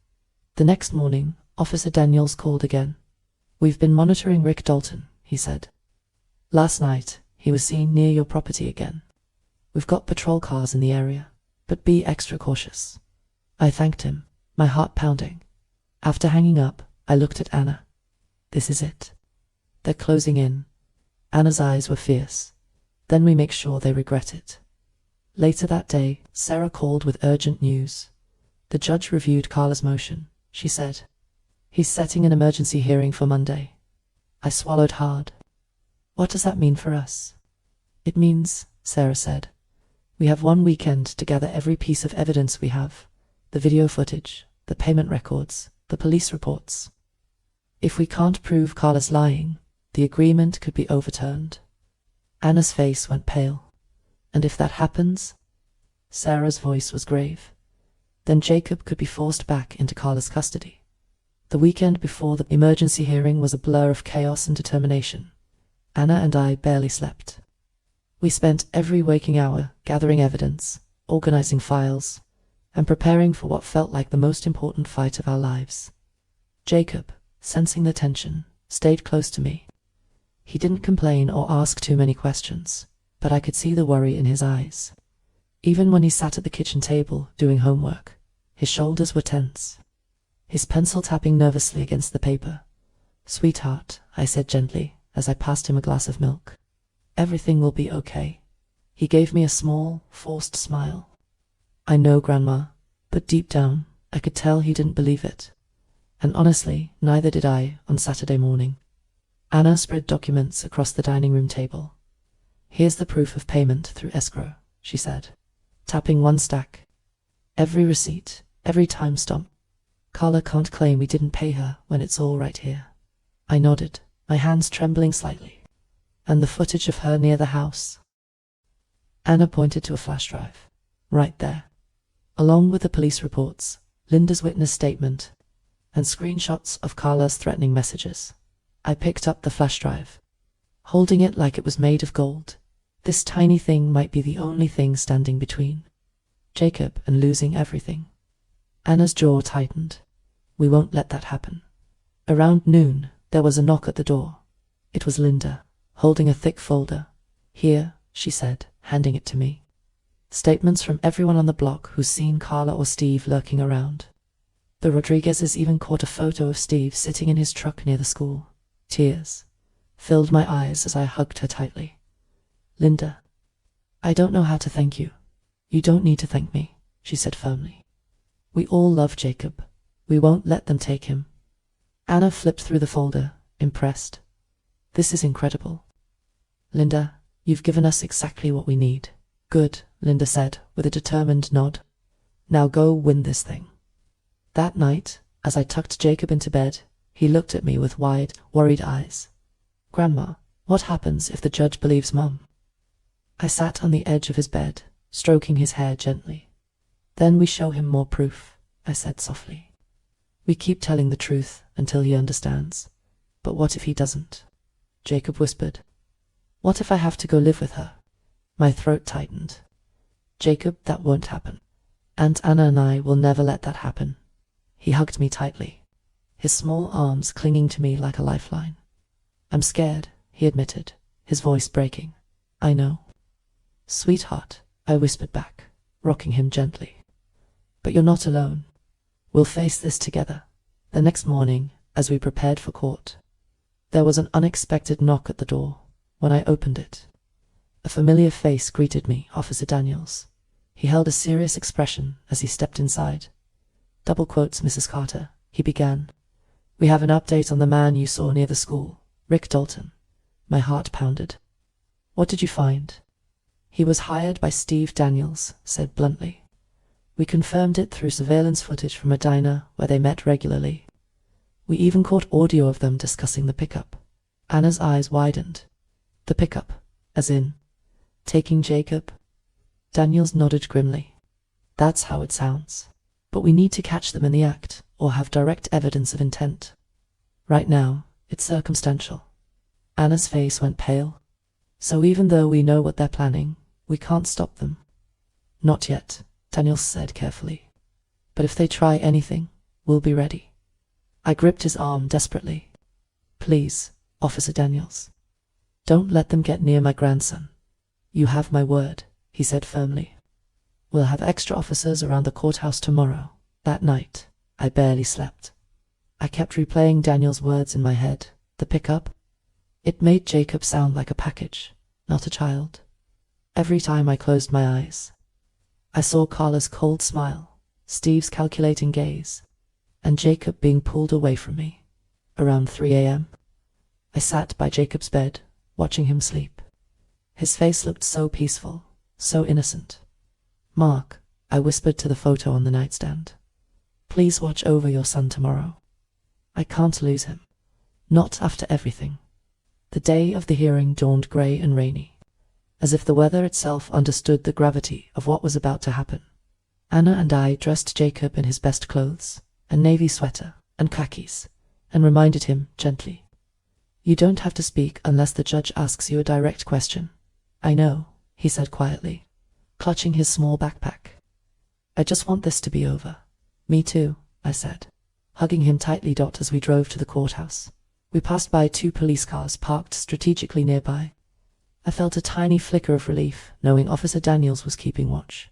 The next morning, Officer Daniels called again. "We've been monitoring Rick Dalton," he said. "Last night, he was seen near your property again. We've got patrol cars in the area, but be extra cautious." I thanked him, my heart pounding. After hanging up, I looked at Anna. "This is it. They're closing in." Anna's eyes were fierce. "Then we make sure they regret it." Later that day, Sarah called with urgent news. "The judge reviewed Carla's motion," she said. "He's setting an emergency hearing for Monday." I swallowed hard. "What does that mean for us?" "It means," Sarah said, "we have 1 weekend to gather every piece of evidence we have. The video footage, the payment records, the police reports. If we can't prove Carla's lying, the agreement could be overturned." Anna's face went pale. "And if that happens?" Sarah's voice was grave. "Then Jacob could be forced back into Carla's custody." The weekend before the emergency hearing was a blur of chaos and determination. Anna and I barely slept. We spent every waking hour gathering evidence, organizing files, and preparing for what felt like the most important fight of our lives. Jacob, sensing the tension, stayed close to me. He didn't complain or ask too many questions, but I could see the worry in his eyes. Even when he sat at the kitchen table doing homework, his shoulders were tense, his pencil tapping nervously against the paper. "Sweetheart," I said gently as I passed him a glass of milk. "Everything will be okay." He gave me a small, forced smile. "I know, Grandma," but deep down, I could tell he didn't believe it. And honestly, neither did I on Saturday morning. Anna spread documents across the dining room table. "Here's the proof of payment through escrow," she said, tapping one stack. "Every receipt, every timestamp. Carla can't claim we didn't pay her when it's all right here." I nodded, my hands trembling slightly. "And the footage of her near the house?" Anna pointed to a flash drive. "Right there. Along with the police reports, Linda's witness statement, and screenshots of Carla's threatening messages." I picked up the flash drive, holding it like it was made of gold. This tiny thing might be the only thing standing between Jacob and losing everything. Anna's jaw tightened. "We won't let that happen." Around noon, there was a knock at the door. It was Linda, holding a thick folder. "Here," she said, handing it to me. "Statements from everyone on the block who's seen Carla or Steve lurking around." The Rodriguezes even caught a photo of Steve sitting in his truck near the school. Tears filled my eyes as I hugged her tightly. "Linda, I don't know how to thank you." "You don't need to thank me," she said firmly. "We all love Jacob. We won't let them take him." Anna flipped through the folder, impressed. "This is incredible. Linda, you've given us exactly what we need." "Good," Linda said, with a determined nod. "Now go win this thing." That night, as I tucked Jacob into bed, He looked at me with wide, worried eyes. "Grandma, what happens if the judge believes Mum?" I sat on the edge of his bed, stroking his hair gently. "Then we show him more proof," I said softly. "We keep telling the truth until he understands. But what if he doesn't?" Jacob whispered. "What if I have to go live with her?" My throat tightened. "Jacob, that won't happen. Aunt Anna and I will never let that happen." He hugged me tightly, his small arms clinging to me like a lifeline. "I'm scared," he admitted, his voice breaking. "I know." "Sweetheart," I whispered back, rocking him gently. "But you're not alone. We'll face this together." The next morning, as we prepared for court, there was an unexpected knock at the door. When I opened it, a familiar face greeted me, Officer Daniels. He held a serious expression as he stepped inside. "Double quotes, Mrs. Carter," he began. "We have an update on the man you saw near the school, Rick Dalton." My heart pounded. "What did you find?" "He was hired by Steve Daniels," said bluntly. "We confirmed it through surveillance footage from a diner where they met regularly. We even caught audio of them discussing the pickup." Anna's eyes widened. "The pickup? As in, taking Jacob?" Daniels nodded grimly. "That's how it sounds. But we need to catch them in the act, or have direct evidence of intent. Right now, it's circumstantial." Anna's face went pale. "So even though we know what they're planning, we can't stop them?" "Not yet," Daniels said carefully. "But if they try anything, we'll be ready." I gripped his arm desperately. "Please, Officer Daniels, don't let them get near my grandson." "You have my word," he said firmly. "We'll have extra officers around the courthouse tomorrow." That night, I barely slept. I kept replaying Daniel's words in my head. The pickup? It made Jacob sound like a package, not a child. Every time I closed my eyes, I saw Carla's cold smile, Steve's calculating gaze, and Jacob being pulled away from me. Around 3 a.m., I sat by Jacob's bed, watching him sleep. His face looked so peaceful, so innocent. "Mark," I whispered to the photo on the nightstand, "please watch over your son tomorrow. I can't lose him. Not after everything." The day of the hearing dawned grey and rainy, as if the weather itself understood the gravity of what was about to happen. Anna and I dressed Jacob in his best clothes, a navy sweater and khakis, and reminded him gently, "You don't have to speak unless the judge asks you a direct question." "I know," he said quietly, clutching his small backpack. "I just want this to be over." "Me too," I said, hugging him tightly. As we drove to the courthouse, we passed by 2 police cars parked strategically nearby. I felt a tiny flicker of relief, knowing Officer Daniels was keeping watch.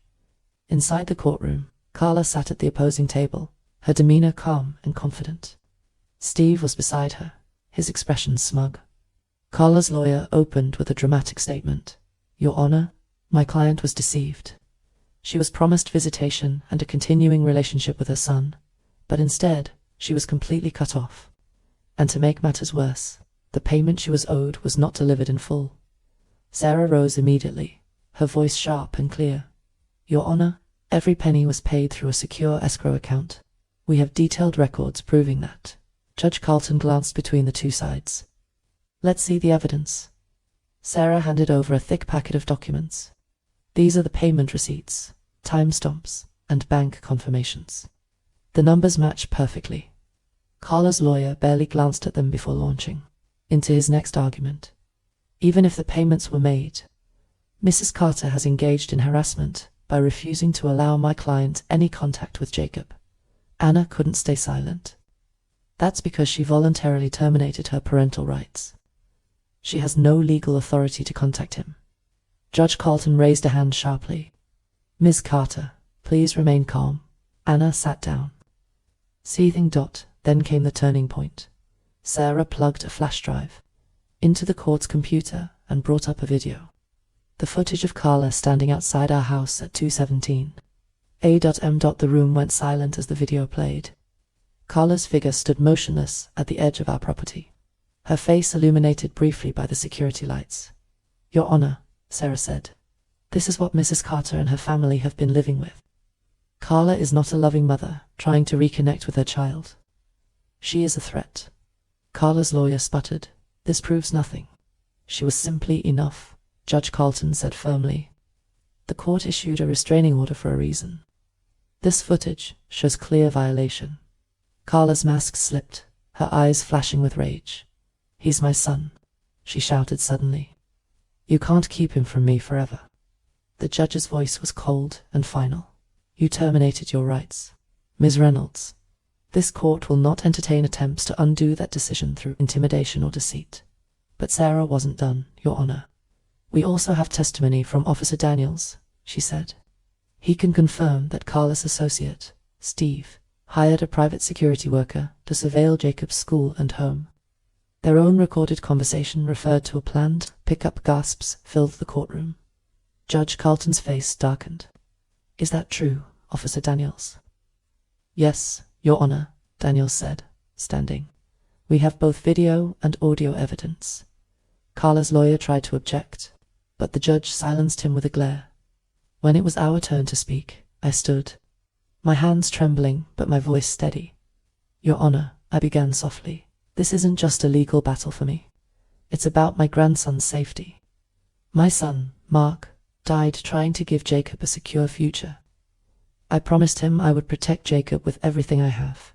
Inside the courtroom, Carla sat at the opposing table, her demeanor calm and confident. Steve was beside her, his expression smug. Carla's lawyer opened with a dramatic statement. "Your Honor, my client was deceived. She was promised visitation and a continuing relationship with her son, but instead, she was completely cut off. And to make matters worse, the payment she was owed was not delivered in full." Sarah rose immediately, her voice sharp and clear. "Your Honor, every penny was paid through a secure escrow account. We have detailed records proving that." Judge Carlton glanced between the two sides. "Let's see the evidence." Sarah handed over a thick packet of documents. "These are the payment receipts, timestamps, and bank confirmations. The numbers match perfectly." Carla's lawyer barely glanced at them before launching into his next argument. "Even if the payments were made, Mrs. Carter has engaged in harassment by refusing to allow my client any contact with Jacob." Anna couldn't stay silent. "That's because she voluntarily terminated her parental rights. She has no legal authority to contact him." Judge Carlton raised a hand sharply. "Ms. Carter, please remain calm." Anna sat down. Seething. Then came the turning point. Sarah plugged a flash drive into the court's computer and brought up a video. The footage of Carla standing outside our house at 2:17 a.m. The room went silent as the video played. Carla's figure stood motionless at the edge of our property, her face illuminated briefly by the security lights. "Your Honor," Sarah said, "this is what Mrs. Carter and her family have been living with. Carla is not a loving mother trying to reconnect with her child. She is a threat. Carla's lawyer sputtered. This proves nothing. She was simply enough, Judge Carlton said firmly. The court issued a restraining order for a reason. This footage shows clear violation. Carla's mask slipped, her eyes flashing with rage. He's my son, she shouted suddenly. You can't keep him from me forever. The judge's voice was cold and final. You terminated your rights. Ms. Reynolds, this court will not entertain attempts to undo that decision through intimidation or deceit. But Sarah wasn't done, Your Honor. We also have testimony from Officer Daniels, she said. He can confirm that Carla's associate, Steve, hired a private security worker to surveil Jacob's school and home. Their own recorded conversation referred to a planned pickup. Gasps filled the courtroom. Judge Carlton's face darkened. Is that true, Officer Daniels? Yes, Your Honor, Daniels said, standing. We have both video and audio evidence. Carla's lawyer tried to object, but the judge silenced him with a glare. When it was our turn to speak, I stood, my hands trembling but my voice steady. Your Honor, I began softly, this isn't just a legal battle for me. It's about my grandson's safety. My son, Mark, died trying to give Jacob a secure future. I promised him I would protect Jacob with everything I have.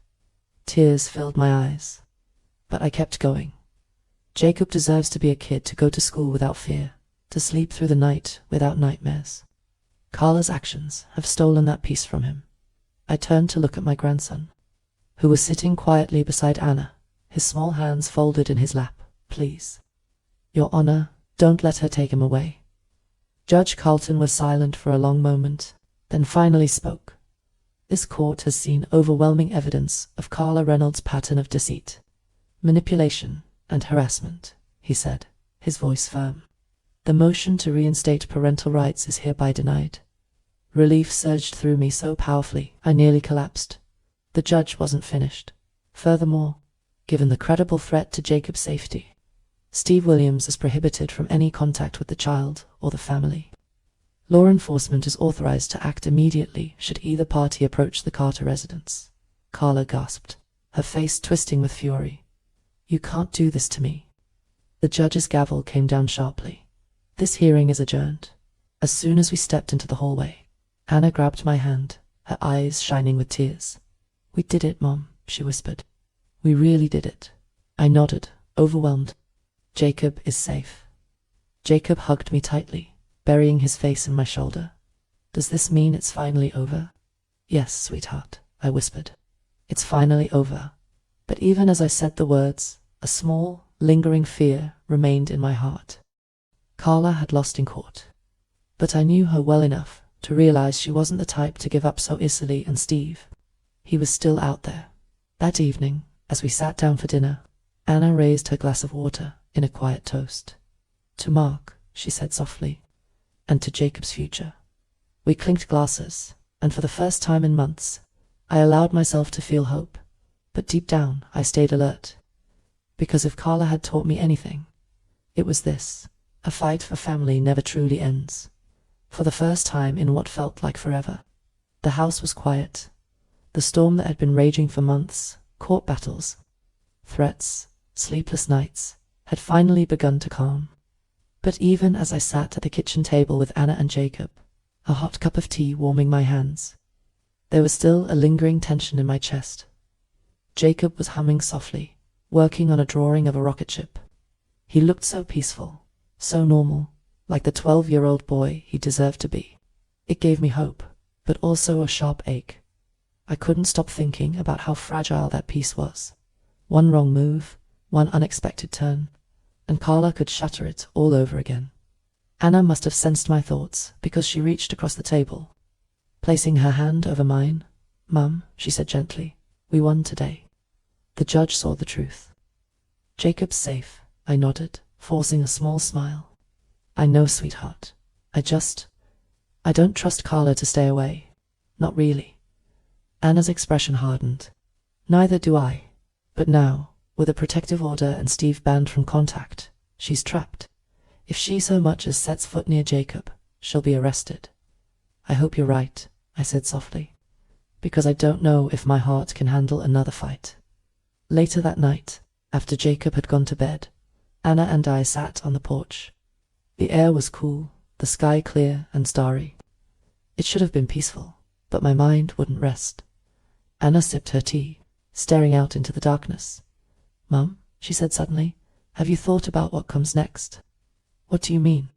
Tears filled my eyes, but I kept going. Jacob deserves to be a kid, to go to school without fear, to sleep through the night without nightmares. Carla's actions have stolen that peace from him. I turned to look at my grandson, who was sitting quietly beside Anna, his small hands folded in his lap. Please, Your Honor, don't let her take him away. Judge Carlton was silent for a long moment, then finally spoke. This court has seen overwhelming evidence of Carla Reynolds' pattern of deceit, manipulation, and harassment, he said, his voice firm. The motion to reinstate parental rights is hereby denied. Relief surged through me so powerfully, I nearly collapsed. The judge wasn't finished. Furthermore, given the credible threat to Jacob's safety, Steve Williams is prohibited from any contact with the child or the family. Law enforcement is authorized to act immediately should either party approach the Carter residence. Carla gasped, her face twisting with fury. You can't do this to me. The judge's gavel came down sharply. This hearing is adjourned. As soon as we stepped into the hallway, Anna grabbed my hand, her eyes shining with tears. We did it, Mom, she whispered. We really did it. I nodded, overwhelmed. Jacob is safe. Jacob hugged me tightly, burying his face in my shoulder. Does this mean it's finally over? Yes, sweetheart, I whispered. It's finally over. But even as I said the words, a small, lingering fear remained in my heart. Carla had lost in court, but I knew her well enough to realize she wasn't the type to give up so easily, and Steve, he was still out there. That evening, as we sat down for dinner, Anna raised her glass of water in a quiet toast. To Mark, she said softly, and to Jacob's future. We clinked glasses, and for the first time in months, I allowed myself to feel hope. But deep down, I stayed alert. Because if Carla had taught me anything, it was this: a fight for family never truly ends. For the first time in what felt like forever, the house was quiet. The storm that had been raging for months, court battles, threats, sleepless nights, had finally begun to calm. But even as I sat at the kitchen table with Anna and Jacob, a hot cup of tea warming my hands, there was still a lingering tension in my chest. Jacob was humming softly, working on a drawing of a rocket ship. He looked so peaceful, so normal, like the 12-year-old boy he deserved to be. It gave me hope, but also a sharp ache. I couldn't stop thinking about how fragile that peace was. One wrong move, one unexpected turn, and Carla could shatter it all over again. Anna must have sensed my thoughts, because she reached across the table. Placing her hand over mine, "Mum," she said gently, "we won today." The judge saw the truth. "Jacob's safe," I nodded, forcing a small smile. "I know, sweetheart. I don't trust Carla to stay away. Not really." Anna's expression hardened. "Neither do I. But now, with a protective order and Steve banned from contact, she's trapped. If she so much as sets foot near Jacob, she'll be arrested." "I hope you're right," I said softly, "because I don't know if my heart can handle another fight." Later that night, after Jacob had gone to bed, Anna and I sat on the porch. The air was cool, the sky clear and starry. It should have been peaceful, but my mind wouldn't rest. Anna sipped her tea, staring out into the darkness. "Mum," she said suddenly, "have you thought about what comes next?" "What do you mean?"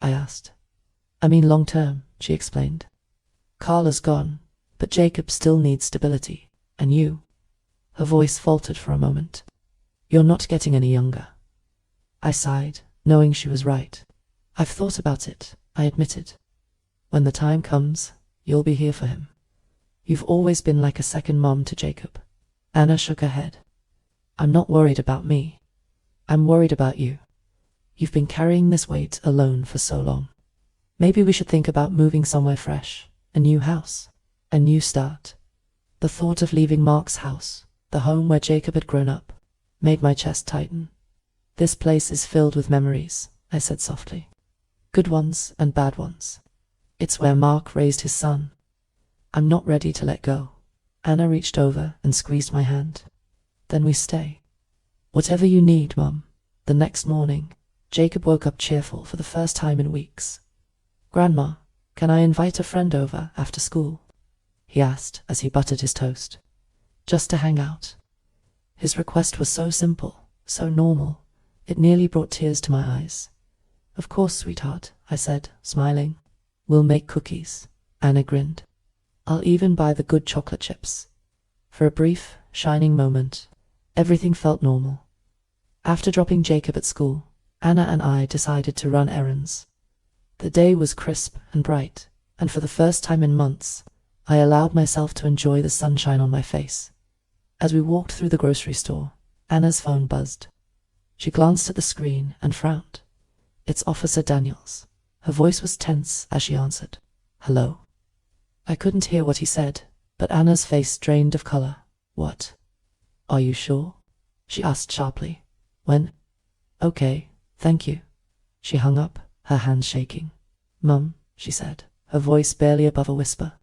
I asked. "I mean long term," she explained. "Carla's gone, but Jacob still needs stability. And you?" Her voice faltered for a moment. "You're not getting any younger." I sighed, knowing she was right. "I've thought about it," I admitted. "When the time comes, you'll be here for him. You've always been like a second mom to Jacob." Anna shook her head. "I'm not worried about me. I'm worried about you. You've been carrying this weight alone for so long. Maybe we should think about moving somewhere fresh, a new house, a new start." The thought of leaving Mark's house, the home where Jacob had grown up, made my chest tighten. "This place is filled with memories," I said softly. "Good ones and bad ones. It's where Mark raised his son. I'm not ready to let go." Anna reached over and squeezed my hand. "Then we stay." "Whatever you need, Mum." The next morning, Jacob woke up cheerful for the first time in weeks. "Grandma, can I invite a friend over after school?" he asked as he buttered his toast. "Just to hang out." His request was so simple, so normal, it nearly brought tears to my eyes. "Of course, sweetheart," I said, smiling. "We'll make cookies." Anna grinned. "I'll even buy the good chocolate chips." For a brief, shining moment, everything felt normal. After dropping Jacob at school, Anna and I decided to run errands. The day was crisp and bright, and for the first time in months, I allowed myself to enjoy the sunshine on my face. As we walked through the grocery store, Anna's phone buzzed. She glanced at the screen and frowned. "It's Officer Daniels." Her voice was tense as she answered. "Hello?" I couldn't hear what he said, but Anna's face drained of color. "What? Are you sure?" she asked sharply. "When? Okay, thank you." She hung up, her hands shaking. "Mum," she said, her voice barely above a whisper.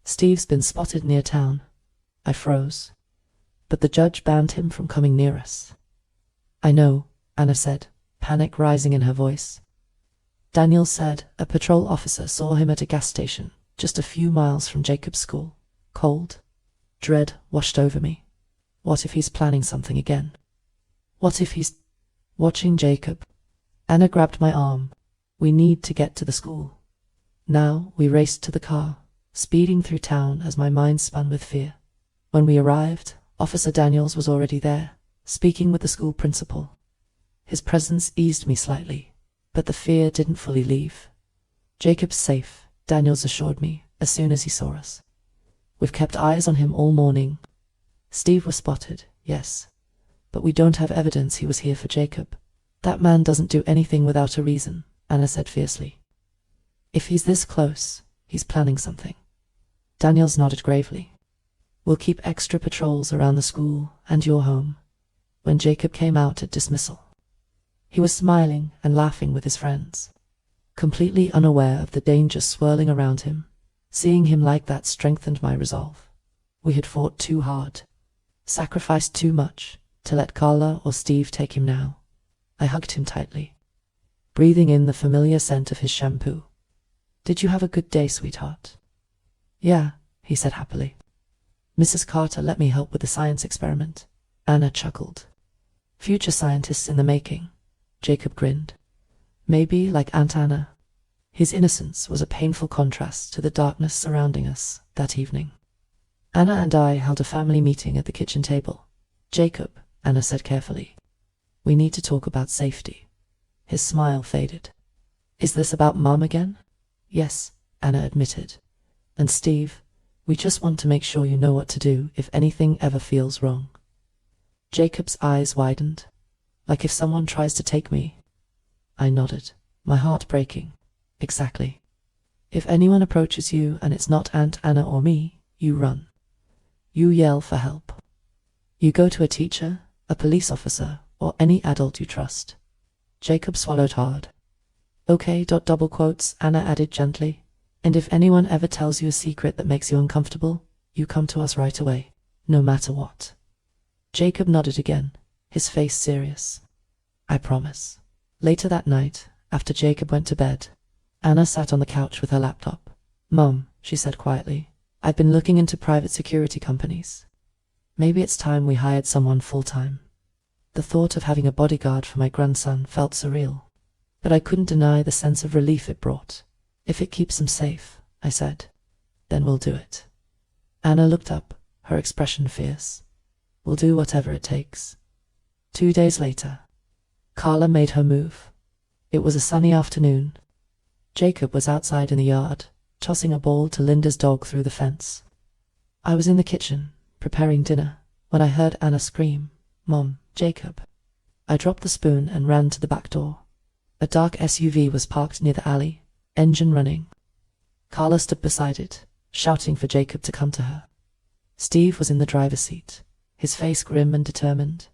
"Steve's been spotted near town." I froze. "But the judge banned him from coming near us." "I know," Anna said, panic rising in her voice. "Daniel said a patrol officer saw him at a gas station just a few miles from Jacob's school." Cold dread washed over me. What if he's planning something again? What if he's watching Jacob? Anna grabbed my arm. "We need to get to the school." Now we raced to the car, speeding through town as my mind spun with fear. When we arrived, Officer Daniels was already there, speaking with the school principal. His presence eased me slightly, but the fear didn't fully leave. "Jacob's safe," Daniels assured me as soon as he saw us. "We've kept eyes on him all morning. Steve was spotted, yes, but we don't have evidence he was here for Jacob." "That man doesn't do anything without a reason," Anna said fiercely. "If he's this close, he's planning something." Daniels nodded gravely. "We'll keep extra patrols around the school and your home." When Jacob came out at dismissal, he was smiling and laughing with his friends. Completely unaware of the danger swirling around him, seeing him like that strengthened my resolve. We had fought too hard, sacrificed too much, to let Carla or Steve take him now. I hugged him tightly, breathing in the familiar scent of his shampoo. "Did you have a good day, sweetheart?" "Yeah," he said happily. "Mrs. Carter let me help with the science experiment." Anna chuckled. "Future scientists in the making." Jacob grinned. "Maybe like Aunt Anna." His innocence was a painful contrast to the darkness surrounding us that evening. Anna and I held a family meeting at the kitchen table. "Jacob," Anna said carefully, "we need to talk about safety." His smile faded. "Is this about Mom again?" "Yes," Anna admitted. "And Steve, we just want to make sure you know what to do if anything ever feels wrong." Jacob's eyes widened. "Like if someone tries to take me?" I nodded, my heart breaking. "Exactly. If anyone approaches you and it's not Aunt Anna or me, you run. You yell for help. You go to a teacher, a police officer, or any adult you trust." Jacob swallowed hard. "Okay, double quotes," Anna added gently. "And if anyone ever tells you a secret that makes you uncomfortable, you come to us right away, no matter what." Jacob nodded again, his face serious. I promise. Later that night, after Jacob went to bed, Anna sat on the couch with her laptop. Mum, she said quietly, I've been looking into private security companies. Maybe it's time we hired someone full-time. The thought of having a bodyguard for my grandson felt surreal, but I couldn't deny the sense of relief it brought. If it keeps him safe, I said, then we'll do it. Anna looked up, her expression fierce. We'll do whatever it takes. 2 days later, Carla made her move. It was a sunny afternoon. Jacob was outside in the yard, tossing a ball to Linda's dog through the fence. I was in the kitchen, preparing dinner, when I heard Anna scream, Mom, Jacob. I dropped the spoon and ran to the back door. A dark SUV was parked near the alley, engine running. Carla stood beside it, shouting for Jacob to come to her. Steve was in the driver's seat, his face grim and determined.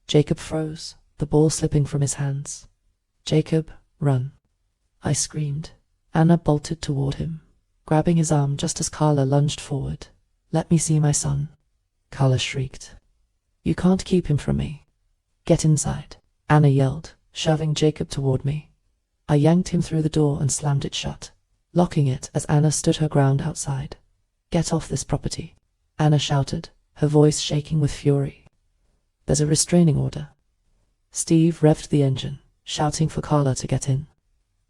Jacob froze, the ball slipping from his hands. Jacob, run. I screamed. Anna bolted toward him, grabbing his arm just as Carla lunged forward. Let me see my son. Carla shrieked. You can't keep him from me. Get inside, Anna yelled, shoving Jacob toward me. I yanked him through the door and slammed it shut, locking it as Anna stood her ground outside. Get off this property, Anna shouted, her voice shaking with fury. There's a restraining order. Steve revved the engine, shouting for Carla to get in.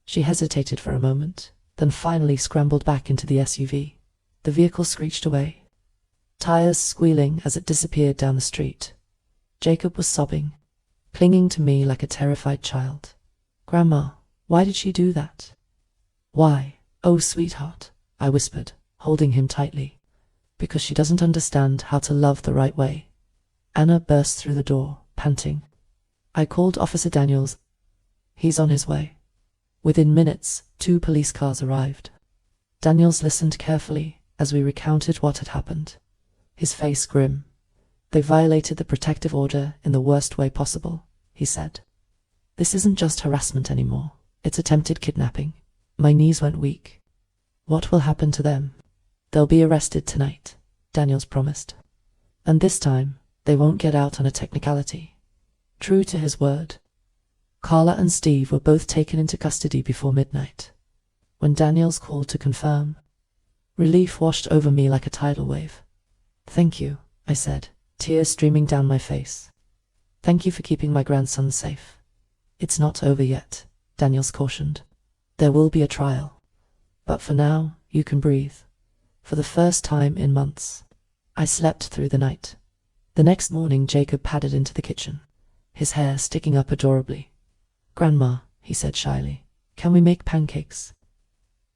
She hesitated for a moment, then finally scrambled back into the SUV. The vehicle screeched away, tires squealing as it disappeared down the street. Jacob was sobbing, clinging to me like a terrified child. Grandma, why did she do that? Why? Oh, sweetheart, I whispered, holding him tightly. Because she doesn't understand how to love the right way. Anna burst through the door, panting. I called Officer Daniels. He's on his way. Within minutes, 2 police cars arrived. Daniels listened carefully as we recounted what had happened, his face grim. They violated the protective order in the worst way possible, he said. This isn't just harassment anymore. It's attempted kidnapping. My knees went weak. What will happen to them? They'll be arrested tonight, Daniels promised. And this time, they won't get out on a technicality. True to his word, Carla and Steve were both taken into custody before midnight. When Daniels called to confirm, relief washed over me like a tidal wave. Thank you, I said, tears streaming down my face. Thank you for keeping my grandson safe. It's not over yet, Daniels cautioned. There will be a trial. But for now, you can breathe. For the first time in months, I slept through the night. The next morning, Jacob padded into the kitchen, his hair sticking up adorably. Grandma, he said shyly, can we make pancakes?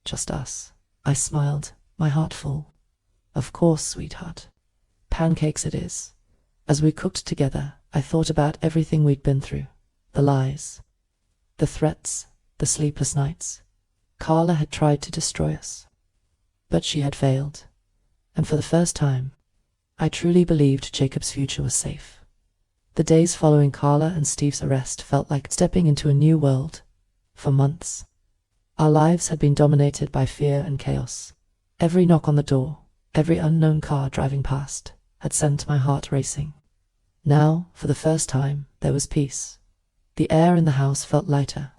Just us. I smiled, my heart full. Of course, sweetheart. Pancakes it is. As we cooked together, I thought about everything we'd been through. The lies, the threats, the sleepless nights. Carla had tried to destroy us, but she had failed. And for the first time, I truly believed Jacob's future was safe. The days following Carla and Steve's arrest felt like stepping into a new world. For months, our lives had been dominated by fear and chaos. Every knock on the door, every unknown car driving past, had sent my heart racing. Now, for the first time, there was peace. The air in the house felt lighter.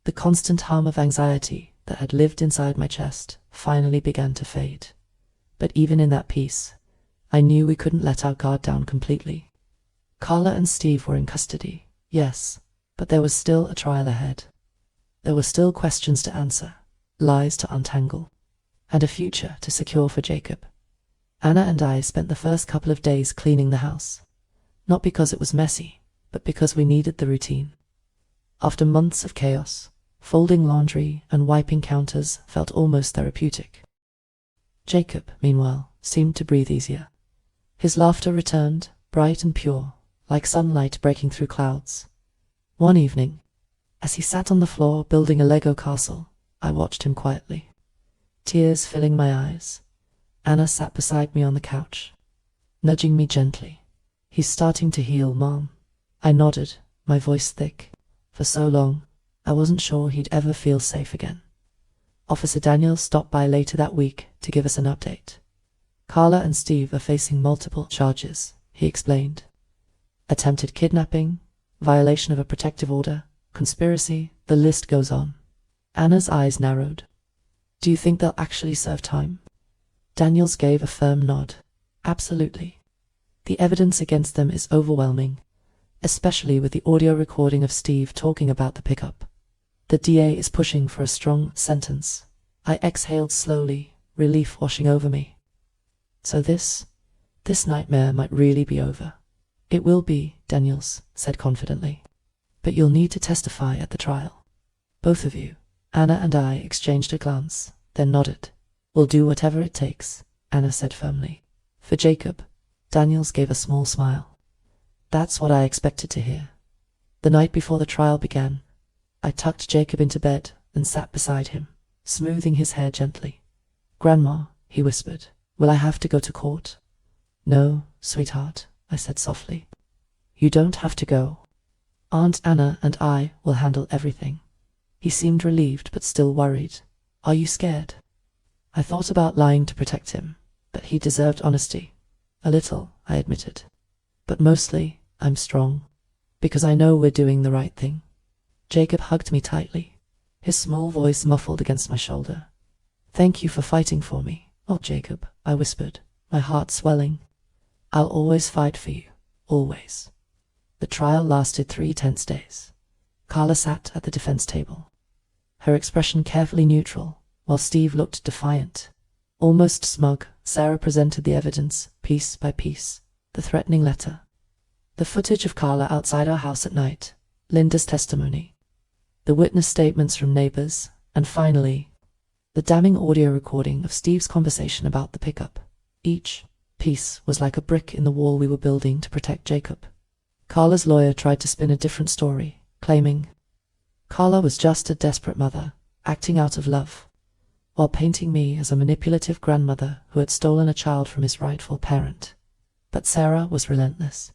The constant hum of anxiety that had lived inside my chest finally began to fade. But even in that peace, I knew we couldn't let our guard down completely. Carla and Steve were in custody, yes, but there was still a trial ahead. There were still questions to answer, lies to untangle, and a future to secure for Jacob. Anna and I spent the first couple of days cleaning the house, not because it was messy, but because we needed the routine. After months of chaos, folding laundry and wiping counters felt almost therapeutic. Jacob, meanwhile, seemed to breathe easier. His laughter returned, bright and pure, like sunlight breaking through clouds. One evening, as he sat on the floor building a Lego castle, I watched him quietly, tears filling my eyes. Anna sat beside me on the couch, nudging me gently. He's starting to heal, Mom. I nodded, my voice thick. For so long, I wasn't sure he'd ever feel safe again. Officer Daniels stopped by later that week to give us an update. Carla and Steve are facing multiple charges, he explained. attempted kidnapping, violation of a protective order, conspiracy, the list goes on. Anna's eyes narrowed. Do you think they'll actually serve time? Daniels gave a firm nod. Absolutely. The evidence against them is overwhelming, especially with the audio recording of Steve talking about the pickup. The DA is pushing for a strong sentence. I exhaled slowly, relief washing over me. So this nightmare might really be over. It will be, Daniels said confidently. But you'll need to testify at the trial. Both of you. Anna and I exchanged a glance, then nodded. We'll do whatever it takes, Anna said firmly. For Jacob, Daniels gave a small smile. That's what I expected to hear. The night before the trial began, I tucked Jacob into bed and sat beside him, smoothing his hair gently. Grandma, he whispered, will I have to go to court? No, sweetheart, I said softly. You don't have to go. Aunt Anna and I will handle everything. He seemed relieved but still worried. Are you scared? I thought about lying to protect him, but he deserved honesty. A little, I admitted. But mostly, I'm strong, because I know we're doing the right thing. Jacob hugged me tightly, his small voice muffled against my shoulder. Thank you for fighting for me. Oh, Jacob, I whispered, my heart swelling. I'll always fight for you, always. The trial lasted 3 tense days. Carla sat at the defense table, her expression carefully neutral, while Steve looked defiant. Almost smug, Sarah presented the evidence, piece by piece. The threatening letter, the footage of Carla outside our house at night, Linda's testimony, the witness statements from neighbors, and finally, the damning audio recording of Steve's conversation about the pickup. Each piece was like a brick in the wall we were building to protect Jacob. Carla's lawyer tried to spin a different story, claiming Carla was just a desperate mother, acting out of love, while painting me as a manipulative grandmother who had stolen a child from his rightful parent. But Sarah was relentless.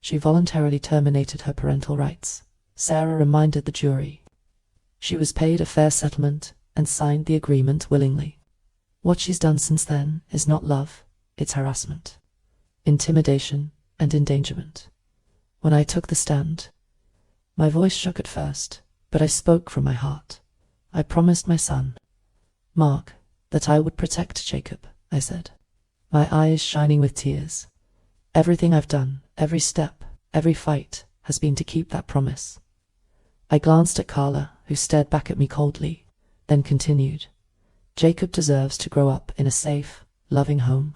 She voluntarily terminated her parental rights. Sarah reminded the jury she was paid a fair settlement and signed the agreement willingly. What she's done since then is not love, it's harassment, intimidation, and endangerment. When I took the stand, my voice shook at first, but I spoke from my heart. I promised my son, Mark, that I would protect Jacob, I said, my eyes shining with tears. Everything I've done, every step, every fight, has been to keep that promise. I glanced at Carla, who stared back at me coldly, then continued. Jacob deserves to grow up in a safe, loving home.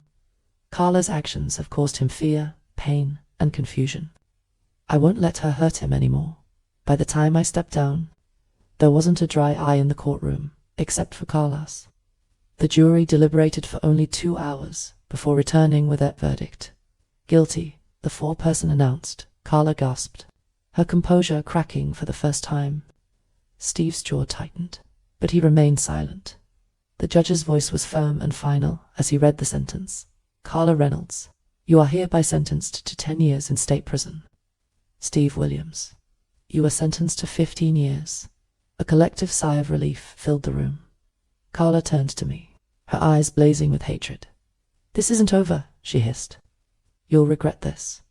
Carla's actions have caused him fear, pain, and confusion. I won't let her hurt him anymore. By the time I stepped down, there wasn't a dry eye in the courtroom, except for Carla's. The jury deliberated for only 2 hours before returning with that verdict. Guilty, the 4-person announced. Carla gasped, her composure cracking for the first time. Steve's jaw tightened, but he remained silent. The judge's voice was firm and final as he read the sentence. Carla Reynolds, you are hereby sentenced to 10 years in state prison. Steve Williams, you are sentenced to 15 years. A collective sigh of relief filled the room. Carla turned to me, her eyes blazing with hatred. This isn't over, she hissed. You'll regret this.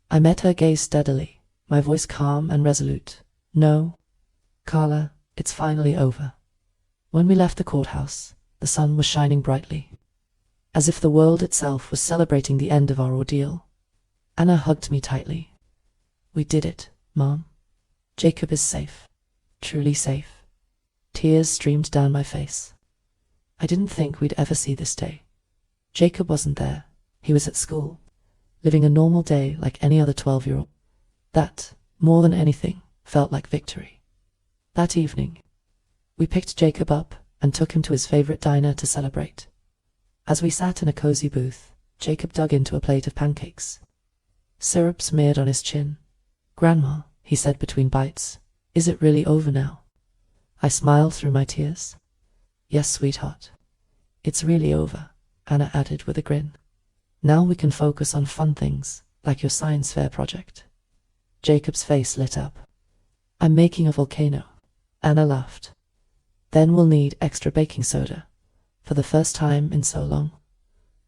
I met her gaze steadily, my voice calm and resolute. No, Carla, it's finally over. When we left the courthouse, the sun was shining brightly, as if the world itself was celebrating the end of our ordeal. Anna hugged me tightly. We did it, Mom. Jacob is safe. Truly safe. Tears streamed down my face. I didn't think we'd ever see this day. Jacob wasn't there. He was at school, living a normal day like any other 12-year-old. That, more than anything, felt like victory. That evening, we picked Jacob up and took him to his favorite diner to celebrate. As we sat in a cozy booth, Jacob dug into a plate of pancakes. Syrup smeared on his chin. Grandma, he said between bites, is it really over now? I smiled through my tears. Yes, sweetheart. It's really over, Anna added with a grin. Now we can focus on fun things, like your science fair project. Jacob's face lit up. I'm making a volcano. Anna laughed. Then we'll need extra baking soda. For the first time in so long.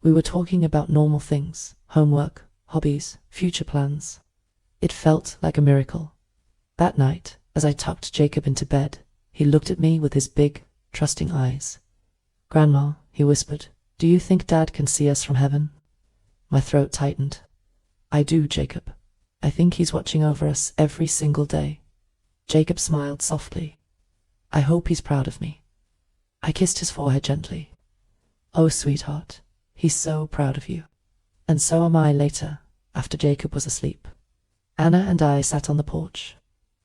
We were talking about normal things, homework, hobbies, future plans. It felt like a miracle. That night, as I tucked Jacob into bed, he looked at me with his big, trusting eyes. "Grandma," he whispered, "do you think Dad can see us from heaven?" My throat tightened. "I do, Jacob. I think he's watching over us every single day." Jacob smiled softly. "I hope he's proud of me." I kissed his forehead gently. "Oh, sweetheart, he's so proud of you." And so am I later, after Jacob was asleep. Anna and I sat on the porch,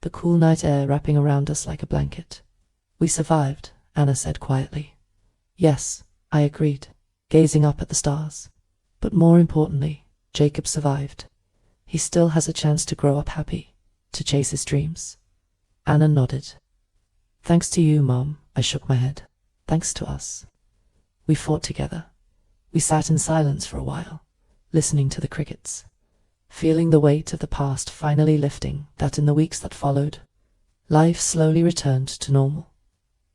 the cool night air wrapping around us like a blanket. "We survived," Anna said quietly. "Yes," I agreed, gazing up at the stars. "But more importantly, Jacob survived. He still has a chance to grow up happy, to chase his dreams." Anna nodded. "Thanks to you, Mom," I shook my head. "Thanks to us. We fought together." We sat in silence for a while, listening to the crickets, feeling the weight of the past finally lifting. That in the weeks that followed, life slowly returned to normal.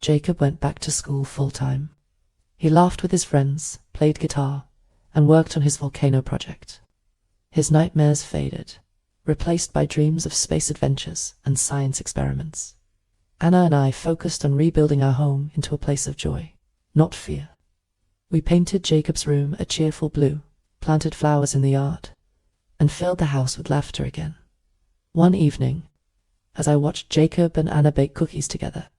Jacob went back to school full-time. He laughed with his friends, played guitar, and worked on his volcano project. His nightmares faded, replaced by dreams of space adventures and science experiments. Anna and I focused on rebuilding our home into a place of joy, not fear. We painted Jacob's room a cheerful blue, planted flowers in the yard, and filled the house with laughter again. One evening, as I watched Jacob and Anna bake cookies together,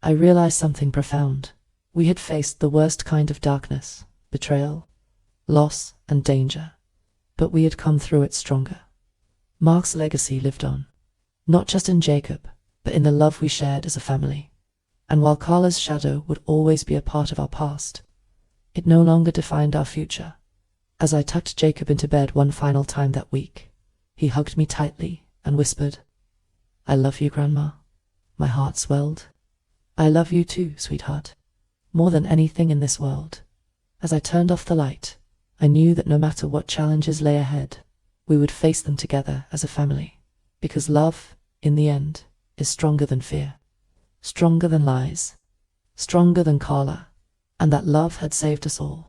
I realized something profound. We had faced the worst kind of darkness, betrayal, loss, and danger, but we had come through it stronger. Mark's legacy lived on, not just in Jacob, but in the love we shared as a family. And while Carla's shadow would always be a part of our past, it no longer defined our future. As I tucked Jacob into bed one final time that week, he hugged me tightly and whispered, "I love you, Grandma." My heart swelled. "I love you too, sweetheart, more than anything in this world." As I turned off the light, I knew that no matter what challenges lay ahead, we would face them together as a family, because love, in the end, is stronger than fear, stronger than lies, stronger than Carla, and that love had saved us all.